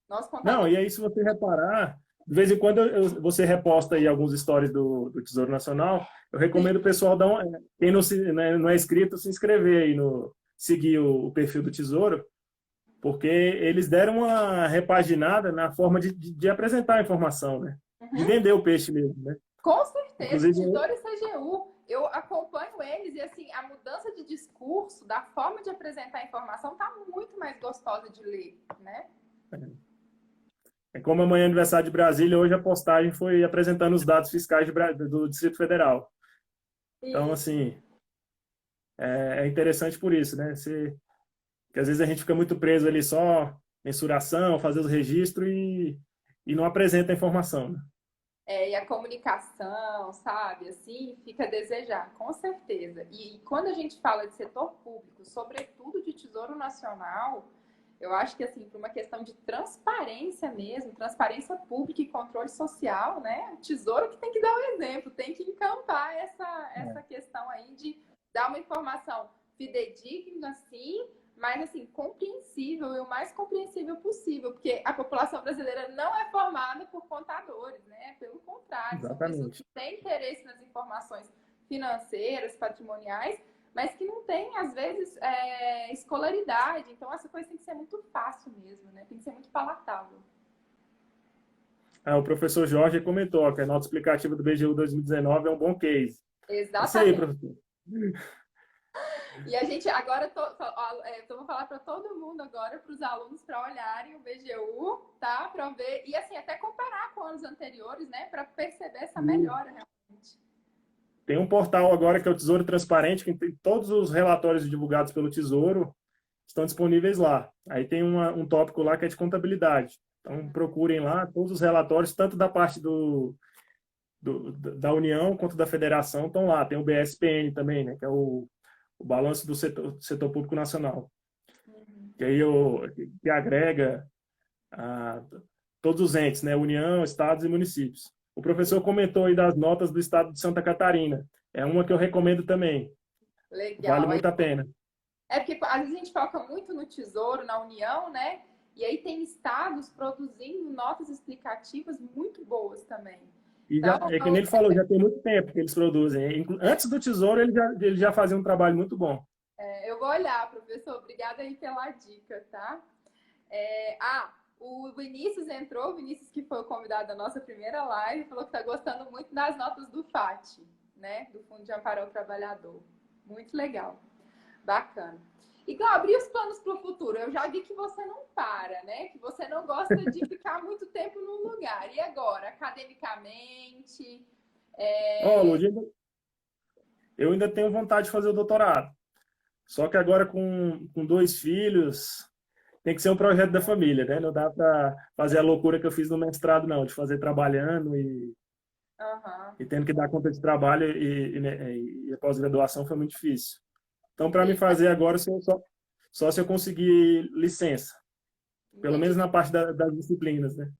Nós, Não, contadores. e aí se você reparar, de vez em quando você reposta aí alguns stories do Tesouro Nacional, eu recomendo o pessoal dar quem não, não é inscrito, se inscrever aí seguir o perfil do Tesouro, porque eles deram uma repaginada na forma de apresentar a informação, né? De Uhum. vender o peixe mesmo, né? Com certeza, Inclusive, Tesouro e CGU, eu acompanho eles e assim, a mudança de discurso, da forma de apresentar a informação, tá muito mais gostosa de ler, né? é como amanhã é aniversário de Brasília, hoje a postagem foi apresentando os dados fiscais do Distrito Federal. Então, E assim, é interessante por isso, né? Que às vezes a gente fica muito preso ali só mensuração, fazer os registros e não apresenta a informação, né? e a comunicação, sabe, assim, fica a desejar, com certeza. E quando a gente fala de setor público, sobretudo de Tesouro Nacional, eu acho que, assim, por uma questão de transparência mesmo, transparência pública e controle social, né? O Tesouro que tem que dar o exemplo, tem que encampar essa questão aí de dar uma informação fidedigna, sim, mas assim, compreensível e o mais compreensível possível, porque a população brasileira não é formada por contadores, né? Pelo contrário, são pessoas Exatamente. que têm interesse nas informações financeiras, patrimoniais, mas que não têm, às vezes, escolaridade. Então, essa coisa tem que ser muito fácil mesmo, né? Tem que ser muito palatável. O professor Jorge comentou que a nota explicativa do BGU 2019 é um bom case. É isso aí, Exatamente. professor. E a gente agora, eu vou falar para todo mundo agora, para os alunos, para olharem o BGU, tá? Para ver, e assim, até comparar com anos anteriores, né? Para perceber essa melhora realmente. Tem um portal agora que é o Tesouro Transparente, que tem todos os relatórios divulgados pelo Tesouro estão disponíveis lá. Aí tem um tópico lá que é de contabilidade. Então procurem lá todos os relatórios, tanto da parte da União quanto da Federação estão lá. Tem o BSPN também, né, que é o Balanço do Setor Público Nacional. Que aí que agrega a, todos os entes, né, União, estados e municípios. O professor comentou aí das notas do estado de Santa Catarina. É uma que eu recomendo também. Vale Legal. muito a pena. É porque às vezes a gente foca muito no Tesouro, na União, né? E aí tem estados produzindo notas explicativas muito boas também. E Então, já, é que nem ele falou, já tem muito tempo que eles produzem. Antes do Tesouro, ele já fazia um trabalho muito bom. eu vou olhar, professor. Obrigada aí pela dica, tá? O Vinícius entrou, o Vinícius que foi o convidado da nossa primeira live, falou que está gostando muito das notas do FAT, né? Do Fundo de Amparo ao Trabalhador. Muito legal. Bacana. E Glauber, e os planos para o futuro? Eu já vi que você não para, né? Que você não gosta de ficar muito tempo num lugar. E agora, academicamente? Ó, Lud, eu ainda tenho vontade de fazer o doutorado. Só que agora com dois filhos, tem que ser um projeto da família, né? Não dá para fazer a loucura que eu fiz no mestrado, não, de fazer trabalhando Uhum. e tendo que dar conta de trabalho né, e a pós-graduação foi muito difícil. Então, para me fazer agora, só se eu conseguir licença, pelo menos Entendi. na parte das disciplinas, né?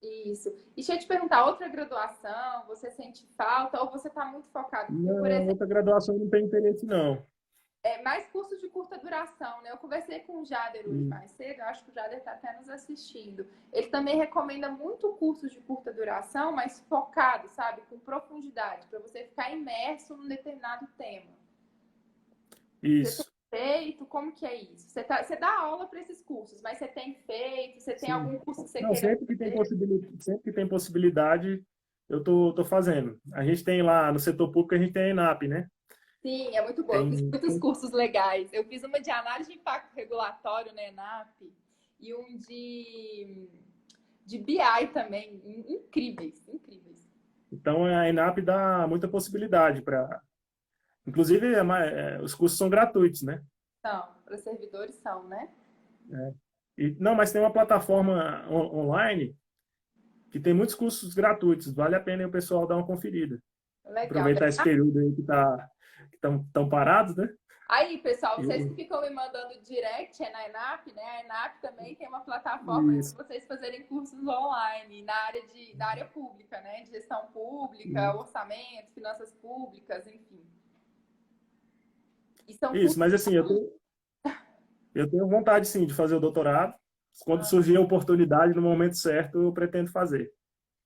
Isso. E deixa eu te perguntar, outra graduação, você sente falta ou você está muito focado? Porque, por Não, exemplo, outra graduação eu não tenho interesse, não. mais cursos de curta duração, né? Eu conversei com o Jader hoje mais cedo, eu acho que o Jader está até nos assistindo. Ele também recomenda muito cursos de curta duração, mas focado, sabe? Com profundidade, para você ficar imerso num determinado tema. Você tem Isso. feito? Como que é isso? Você dá aula para esses cursos, mas você tem feito? Você tem Sim. algum curso que você Não, queira fazer? sempre que tem possibilidade, eu tô fazendo. A gente tem lá no setor público, a gente tem a ENAP, né? Sim, é muito bom. Eu fiz Tem, muitos cursos legais. Eu fiz uma de análise de impacto regulatório na ENAP e um de BI também. Incríveis, incríveis. então, a ENAP dá muita possibilidade para. Inclusive, os cursos são gratuitos, né? São, para servidores são, né? Não, mas tem uma plataforma online que tem muitos cursos gratuitos. Vale a pena aí o pessoal dar uma conferida. Legal. Aproveitar esse período aí que estão parados, né? Aí, pessoal, vocês que E- ficam me mandando direct, é na ENAP, né? A ENAP também tem uma plataforma Isso. para vocês fazerem cursos online na área pública, né? De gestão pública, Isso. orçamento, finanças públicas, enfim. E são Isso, cursos. mas assim, eu tenho vontade sim de fazer o doutorado. Quando surgir a oportunidade, no momento certo, eu pretendo fazer.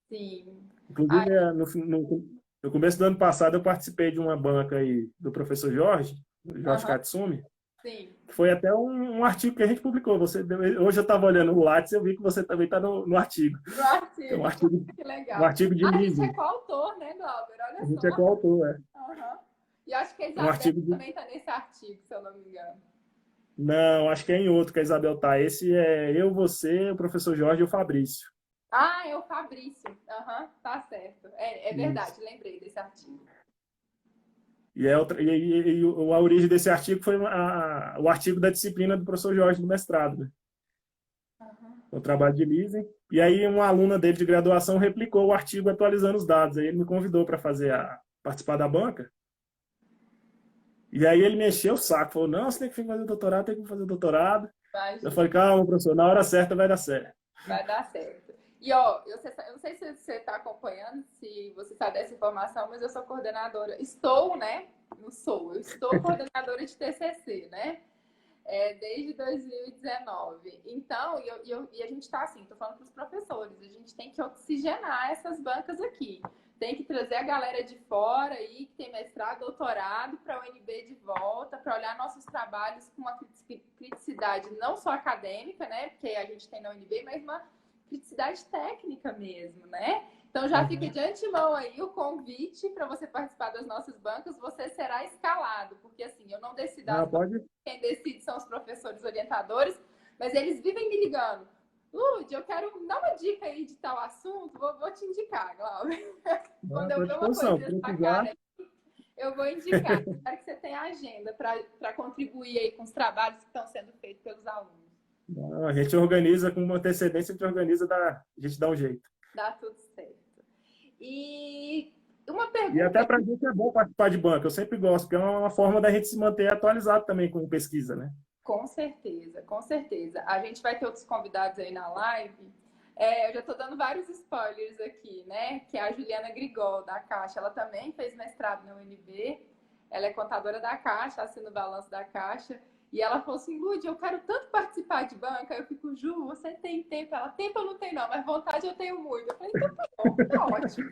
Sim. Inclusive, Ai, no começo do ano passado, eu participei de uma banca aí do professor Jorge, Jorge aham, Katsumi, sim. que foi até um artigo que a gente publicou. Hoje eu estava olhando o Lattes e eu vi que você também está no artigo. No Tem artigo. Que um legal. artigo de A gente é leasing. coautor, né, Glauber? A Olha gente é só. coautor, é. Aham. E acho que a Um Isabel artigo de... também está nesse artigo, se eu não me engano. Não, acho que é em outro que a Isabel tá. Esse é eu, você, o professor Jorge e o Fabrício. Ah, é o Fabrício. Aham, tá certo. É Isso. verdade, lembrei desse artigo. A origem desse artigo foi o artigo da disciplina do professor Jorge do mestrado, né? Aham. O trabalho de leasing. E aí uma aluna dele de graduação replicou o artigo atualizando os dados. Aí ele me convidou para participar da banca. E aí ele me encheu o saco. Falou, não, você tem que fazer doutorado, tem que fazer doutorado. Eu Imagina. falei, calma, professor, na hora certa vai dar certo. Vai dar certo. E, ó, eu não sei se você está acompanhando, se você sabe dessa informação, mas eu sou coordenadora. Estou, né? Não sou, eu estou coordenadora de TCC, né? Desde 2019. Então, e a gente está assim, estou falando para os professores, a gente tem que oxigenar essas bancas aqui. Tem que trazer a galera de fora aí, que tem mestrado, doutorado, para a UNB de volta, para olhar nossos trabalhos com uma criticidade não só acadêmica, né? Porque a gente tem na UNB, mas uma criticidade técnica mesmo, né? Então já fica de antemão aí o convite para você participar das nossas bancas, você será escalado, porque assim, eu não decido Não, as bancas, pode. quem decide são os professores orientadores, mas eles vivem me ligando. Lud, eu quero dar uma dica aí de tal assunto, vou te indicar, Glauber. Quando eu Estou à ver uma disposição. coisa Se dessa precisar, cara, eu vou indicar. Espero que você tenha agenda para contribuir aí com os trabalhos que estão sendo feitos pelos alunos. não, a gente organiza com uma antecedência, a gente dá um jeito. Dá tudo certo. E uma E até pergunta. para a gente é bom participar de banca. Eu sempre gosto, porque é uma forma da gente se manter atualizado também com pesquisa, né? Com certeza, com certeza. A gente vai ter outros convidados aí na live. Eu já estou dando vários spoilers aqui, né? Que é a Juliana Grigol, da Caixa. Ela também fez mestrado na UNB. Ela é contadora da Caixa, assina o balanço da Caixa. E ela falou assim, Lud, eu quero tanto participar de banca. Eu fico, Ju, você tem tempo? Ela, tempo eu não tenho não, mas vontade eu tenho muito. Eu falei, então tá bom, tá ótimo.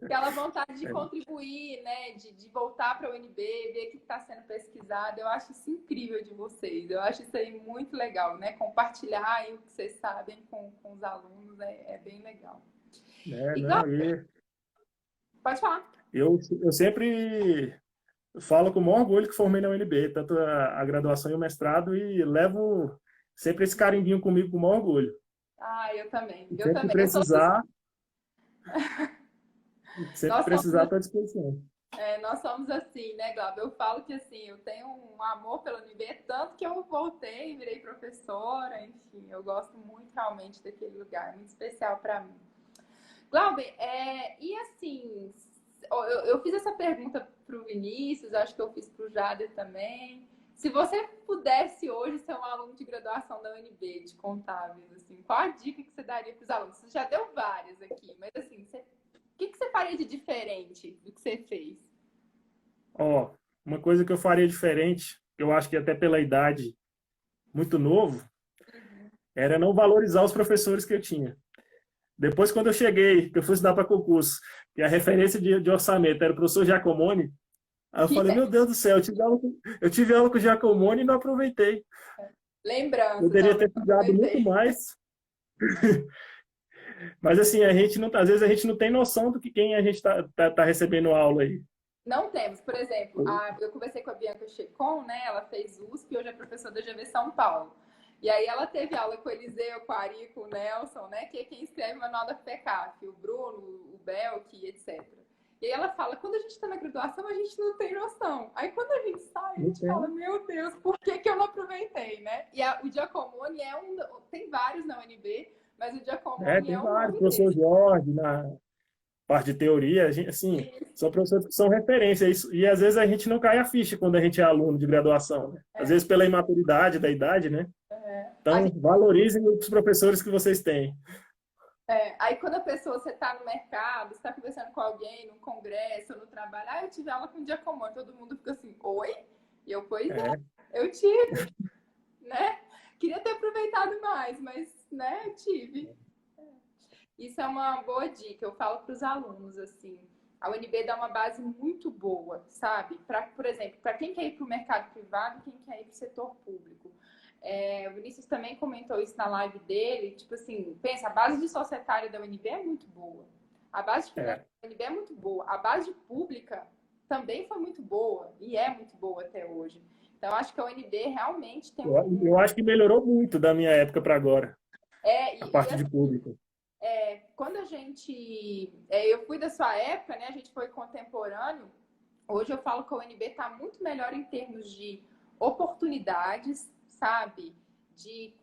Aquela vontade de contribuir, né? De voltar para a UNB, ver o que está sendo pesquisado. Eu acho isso incrível de vocês. Eu acho isso aí muito legal, né? Compartilhar aí o que vocês sabem com os alunos é bem legal. É, E, não, e pode falar. eu sempre falo com o maior orgulho que formei na UNB, tanto a graduação e o mestrado, e levo sempre esse carimbinho comigo com o maior orgulho. Ah, eu também. E Eu também. Eu sou sempre nós precisar, somos estou à disposição. nós somos assim, né, Glauber? Eu falo que assim, eu tenho um amor pela UNB, tanto que eu voltei, virei professora, enfim, eu gosto muito realmente daquele lugar, é muito especial para mim. Glauber, e assim, eu fiz essa pergunta para o Vinícius, acho que eu fiz para o Jader também. Se você pudesse hoje ser um aluno de graduação da UNB, de contábeis, assim, qual a dica que você daria para os alunos? Você já deu várias aqui, mas assim, o que você faria de diferente do que você fez? Ó, uma coisa que eu faria diferente, eu acho que até pela idade muito novo, era não valorizar os professores que eu tinha. Depois, quando eu cheguei, que eu fui estudar para concurso, e a referência de orçamento era o professor Giacomoni, aí eu Que, falei, meu Deus do céu, eu tive aula com o Giacomoni e não aproveitei. lembranças, Poderia não ter estudado muito aproveitei. mais, mas assim, a gente não, às vezes a gente não tem noção do que quem a gente tá recebendo aula aí. Não temos, por exemplo, eu conversei com a Bianca Checon, né? Ela fez USP e hoje é professora da GV São Paulo. E aí ela teve aula com o Eliseu, com o Ari, com o Nelson, né? Que é quem escreve o manual da FECAF, o Bruno, o Belk, etc. E aí ela fala, quando a gente está na graduação, a gente não tem noção. Aí quando a gente sai, a gente fala, meu Deus, por que que eu não aproveitei, né? E o Giacomoni tem vários na UNB, mas o Giacomoni Tem é um vários, nome professor dele. Jorge, na parte de teoria, a gente, assim, são professores que são referência, isso, e às vezes a gente não cai a ficha quando a gente é aluno de graduação, né? Às vezes pela imaturidade da idade, né? A Então, gente valorizem os professores que vocês têm. aí quando a pessoa, você está no mercado, você está conversando com alguém, num congresso, no trabalho, eu tive aula com o Giacomo, todo mundo fica assim, oi? E eu, pois é, É, eu tive, né? Queria ter aproveitado mais, mas, né, eu tive. Isso é uma boa dica, eu falo para os alunos, assim, a UNB dá uma base muito boa, sabe? Por exemplo, para quem quer ir para o mercado privado, quem quer ir para o setor público. O Vinícius também comentou isso na live dele, tipo assim, pensa, a base de societário da UNB é muito boa, a base de finanças é. da UNB é muito boa, a base de pública também foi muito boa e é muito boa até hoje. Então, acho que a UNB realmente tem Eu acho que melhorou muito da minha época para agora, a e parte de assim, público. quando a gente. Eu fui da sua época, né? A gente foi contemporâneo. Hoje eu falo que a UNB está muito melhor em termos de oportunidades, sabe? De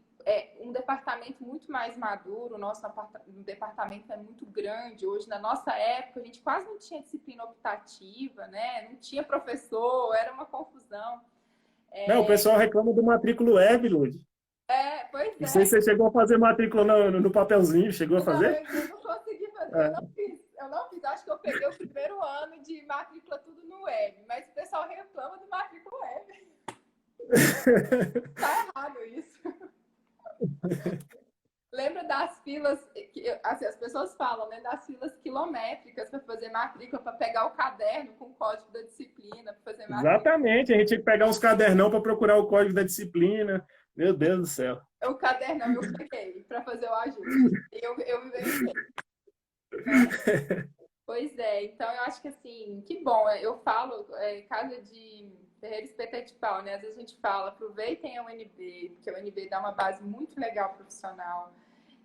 um departamento muito mais maduro. O nosso departamento é muito grande. Hoje, na nossa época, a gente quase não tinha disciplina optativa, né? Não tinha professor, era uma confusão. Não, o pessoal reclama do matrículo web, Lud. Pois Não sei é. se você chegou a fazer matrícula no papelzinho, chegou a Não, fazer? eu não consegui fazer, eu É. não fiz. Eu não fiz, acho que eu peguei o primeiro ano de matrícula tudo no web, mas o pessoal reclama do matrícula web. Tá errado isso. Lembra das filas, assim, as pessoas falam, né, das filas quilométricas para fazer matrícula, para pegar o caderno com o código da disciplina, para fazer matrícula. Exatamente, a gente tinha que pegar uns cadernão para procurar o código da disciplina. Meu Deus do céu. O cadernão eu peguei para fazer o ajuste. Eu vivenciei, né? Pois é, então eu acho que assim, que bom, eu falo, casa de Ferreira Espeta de Pau, né? Às vezes a gente fala, aproveitem a UNB, porque a UNB dá uma base muito legal profissional.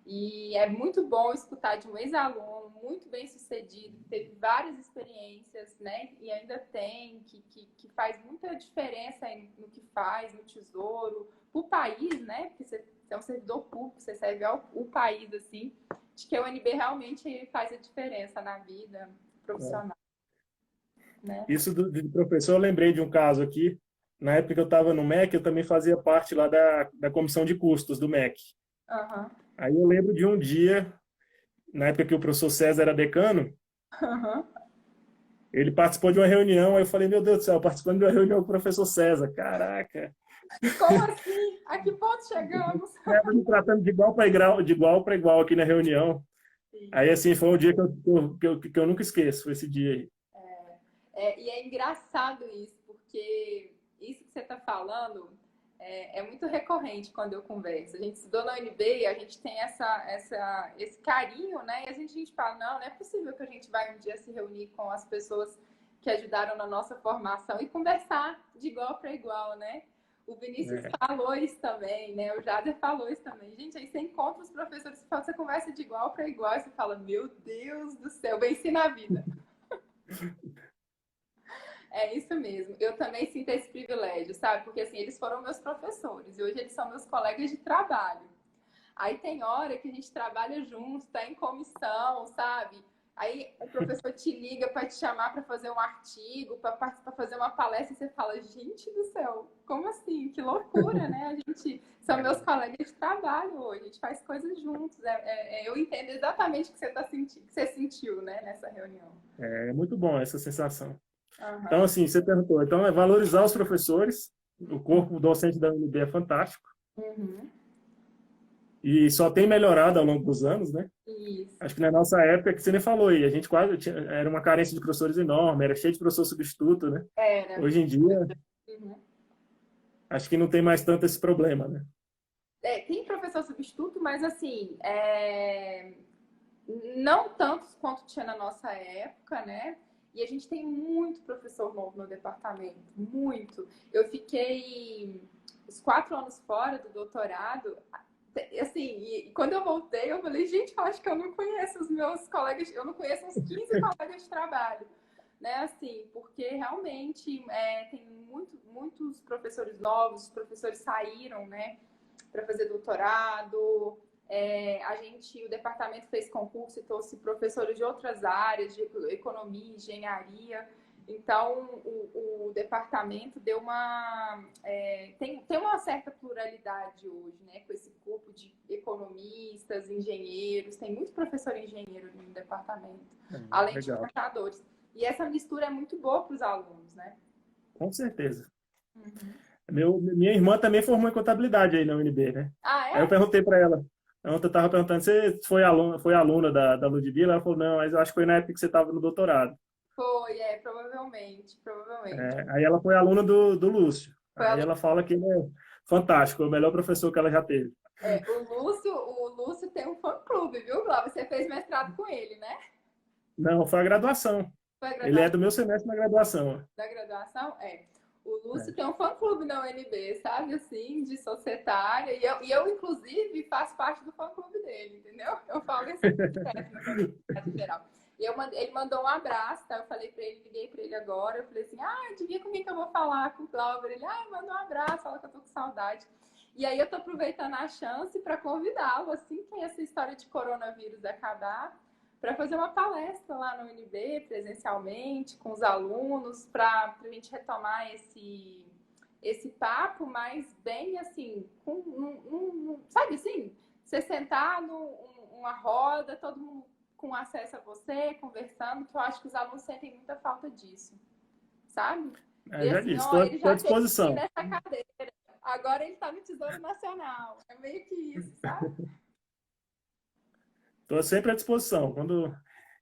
E é muito bom escutar de um ex-aluno, muito bem sucedido, que teve várias experiências, né? E ainda tem, que faz muita diferença no que faz, no tesouro, para o país, né? Porque você é um servidor público, você serve o país, assim, de que a UNB realmente faz a diferença na vida profissional, né? Isso de professor, eu lembrei de um caso aqui. Na época que eu estava no MEC, eu também fazia parte lá da comissão de custos do MEC. Aham, Aí eu lembro de um dia, na época que o professor César era decano, aham. ele participou de uma reunião, aí eu falei, meu Deus do céu, participando de uma reunião com o professor César. Caraca, Como assim? A que ponto chegamos? César me tratando de igual para igual aqui na reunião. Aí, Sim. assim, foi um dia que eu nunca esqueço, foi esse dia aí. E é engraçado isso, porque isso que você está falando é muito recorrente quando eu converso. A gente estudou na UNB e a gente tem esse carinho, né? E a gente fala, não é possível que a gente vai um dia se reunir com as pessoas que ajudaram na nossa formação e conversar de igual para igual, né? O Vinícius É, falou isso também, né? O Jader falou isso também. Gente, aí você encontra os professores, você conversa de igual para igual e você fala, meu Deus do céu, venci na vida. É isso mesmo. Eu também sinto esse privilégio, sabe? Porque assim, eles foram meus professores e hoje eles são meus colegas de trabalho. Aí tem hora que a gente trabalha junto, tá em comissão, sabe? Aí o professor te liga para te chamar para fazer um artigo, para fazer uma palestra, e você fala, gente do céu, como assim? Que loucura, né? A gente são meus colegas de trabalho hoje, a gente faz coisas juntos. Eu entendo exatamente o que você tá sentindo, que você sentiu, né, nessa reunião. é muito bom essa sensação. Então, Aham. assim, você perguntou, então é valorizar os professores, o corpo docente da UNB é fantástico, Uhum. e só tem melhorado ao longo dos anos, né? Isso. Acho que na nossa época, que você nem falou aí, a gente quase tinha, era uma carência de professores enorme, era cheio de professor substituto, né? Era. Hoje em dia, Uhum. acho que não tem mais tanto esse problema, né? Tem professor substituto, mas assim, não tantos quanto tinha na nossa época, né? E a gente tem muito professor novo no departamento, muito. Eu fiquei os 4 anos fora do doutorado, assim, e quando eu voltei, eu falei, gente, eu acho que eu não conheço os meus colegas, eu não conheço uns 15 colegas de trabalho. né? Assim, porque realmente tem muitos professores novos, os professores saíram, né, para fazer doutorado. O departamento fez concurso e trouxe professores de outras áreas, de economia, engenharia. Então, o departamento deu tem uma certa pluralidade hoje, né? Com esse corpo de economistas, engenheiros, tem muito professor engenheiro no departamento, além de contadores. E essa mistura é muito boa para os alunos, né? Com certeza. Uhum. Minha irmã também formou em contabilidade aí na UNB, né? Ah, Aí eu é? perguntei para ela, ontem eu estava perguntando, você foi aluna da Ludmilla? Ela falou, não, mas eu acho que foi na época que você estava no doutorado. Foi, provavelmente, provavelmente. Aí ela foi aluna do Lúcio. Foi Aí ela fala que ele é fantástico, é o melhor professor que ela já teve. o Lúcio tem um fã-clube, viu, Glauber? Você fez mestrado com ele, né? Não, foi a graduação. Foi a Ele é graduação do meu semestre na graduação. da graduação? É. O Lúcio É. tem um fã-clube na UNB, sabe? Assim, de societária. E eu, inclusive, faço parte do fã-clube dele, entendeu? Eu falo assim, em geral. Ele mandou um abraço, tá? Eu falei pra ele, liguei pra ele agora. Eu falei assim, adivinha com quem que eu vou falar? Com o Glauber. Ele, mandou um abraço, fala que eu tô com saudade. E aí eu tô aproveitando a chance para convidá-lo, assim que essa história de coronavírus acabar, para fazer uma palestra lá no UNB, presencialmente, com os alunos, para a gente retomar esse papo, mas bem assim, sabe assim, você sentar numa roda, todo mundo com acesso a você, conversando, que eu acho que os alunos sentem muita falta disso, sabe? E Já assim, disse, ele estou à já teve aqui disposição. nessa cadeira, agora ele está no Tesouro Nacional. É meio que isso, sabe? Estou sempre à disposição. Quando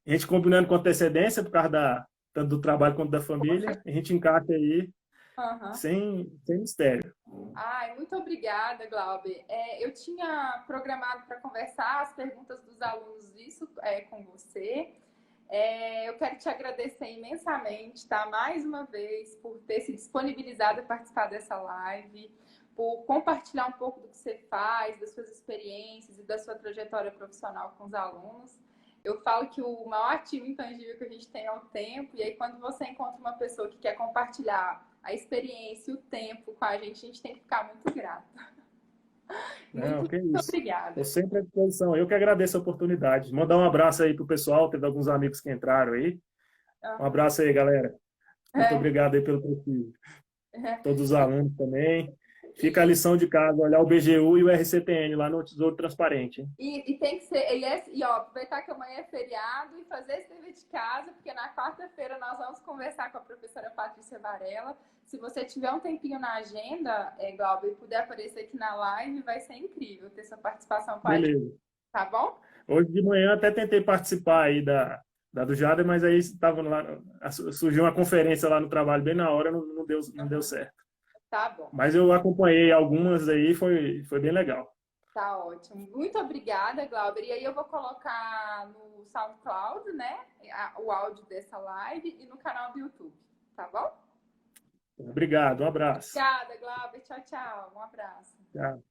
a gente combinando com antecedência, por causa tanto do trabalho quanto da família, a gente encaixa aí Uhum. sem mistério. Muito obrigada, Glauber. Eu tinha programado para conversar as perguntas dos alunos isso com você. Eu quero te agradecer imensamente, tá? Mais uma vez, por ter se disponibilizado a participar dessa live, por compartilhar um pouco do que você faz, das suas experiências e da sua trajetória profissional com os alunos. Eu falo que o maior ativo intangível que a gente tem é o tempo, e aí quando você encontra uma pessoa que quer compartilhar a experiência e o tempo com a gente tem que ficar muito grato. Não, Muito, que muito isso. obrigada. Estou sempre à disposição. Eu que agradeço a oportunidade. Mandar um abraço aí pro pessoal, teve alguns amigos que entraram aí. Um Uhum. abraço aí, galera. Muito É, obrigado aí pelo prestígio. é. Todos os alunos também. Fica a lição de casa, olhar o BGU e o RCTN lá no Tesouro Transparente. Hein? E tem que ser, aproveitar que amanhã é feriado e fazer esse dever de casa, porque na quarta-feira nós vamos conversar com a professora Patrícia Varela. Se você tiver um tempinho na agenda, Glauber, e puder aparecer aqui na live, vai ser incrível ter sua participação com a gente, Beleza. tá bom? Hoje de manhã até tentei participar aí da do Jada, mas aí estava lá, surgiu uma conferência lá no trabalho bem na hora, não deu certo. Tá bom. Mas eu acompanhei algumas aí, foi bem legal. Tá ótimo. Muito obrigada, Glauber. E aí eu vou colocar no SoundCloud, né, o áudio dessa live e no canal do YouTube, tá bom? Obrigado, um abraço. Obrigada, Glauber. Tchau, tchau. Um abraço. Tchau.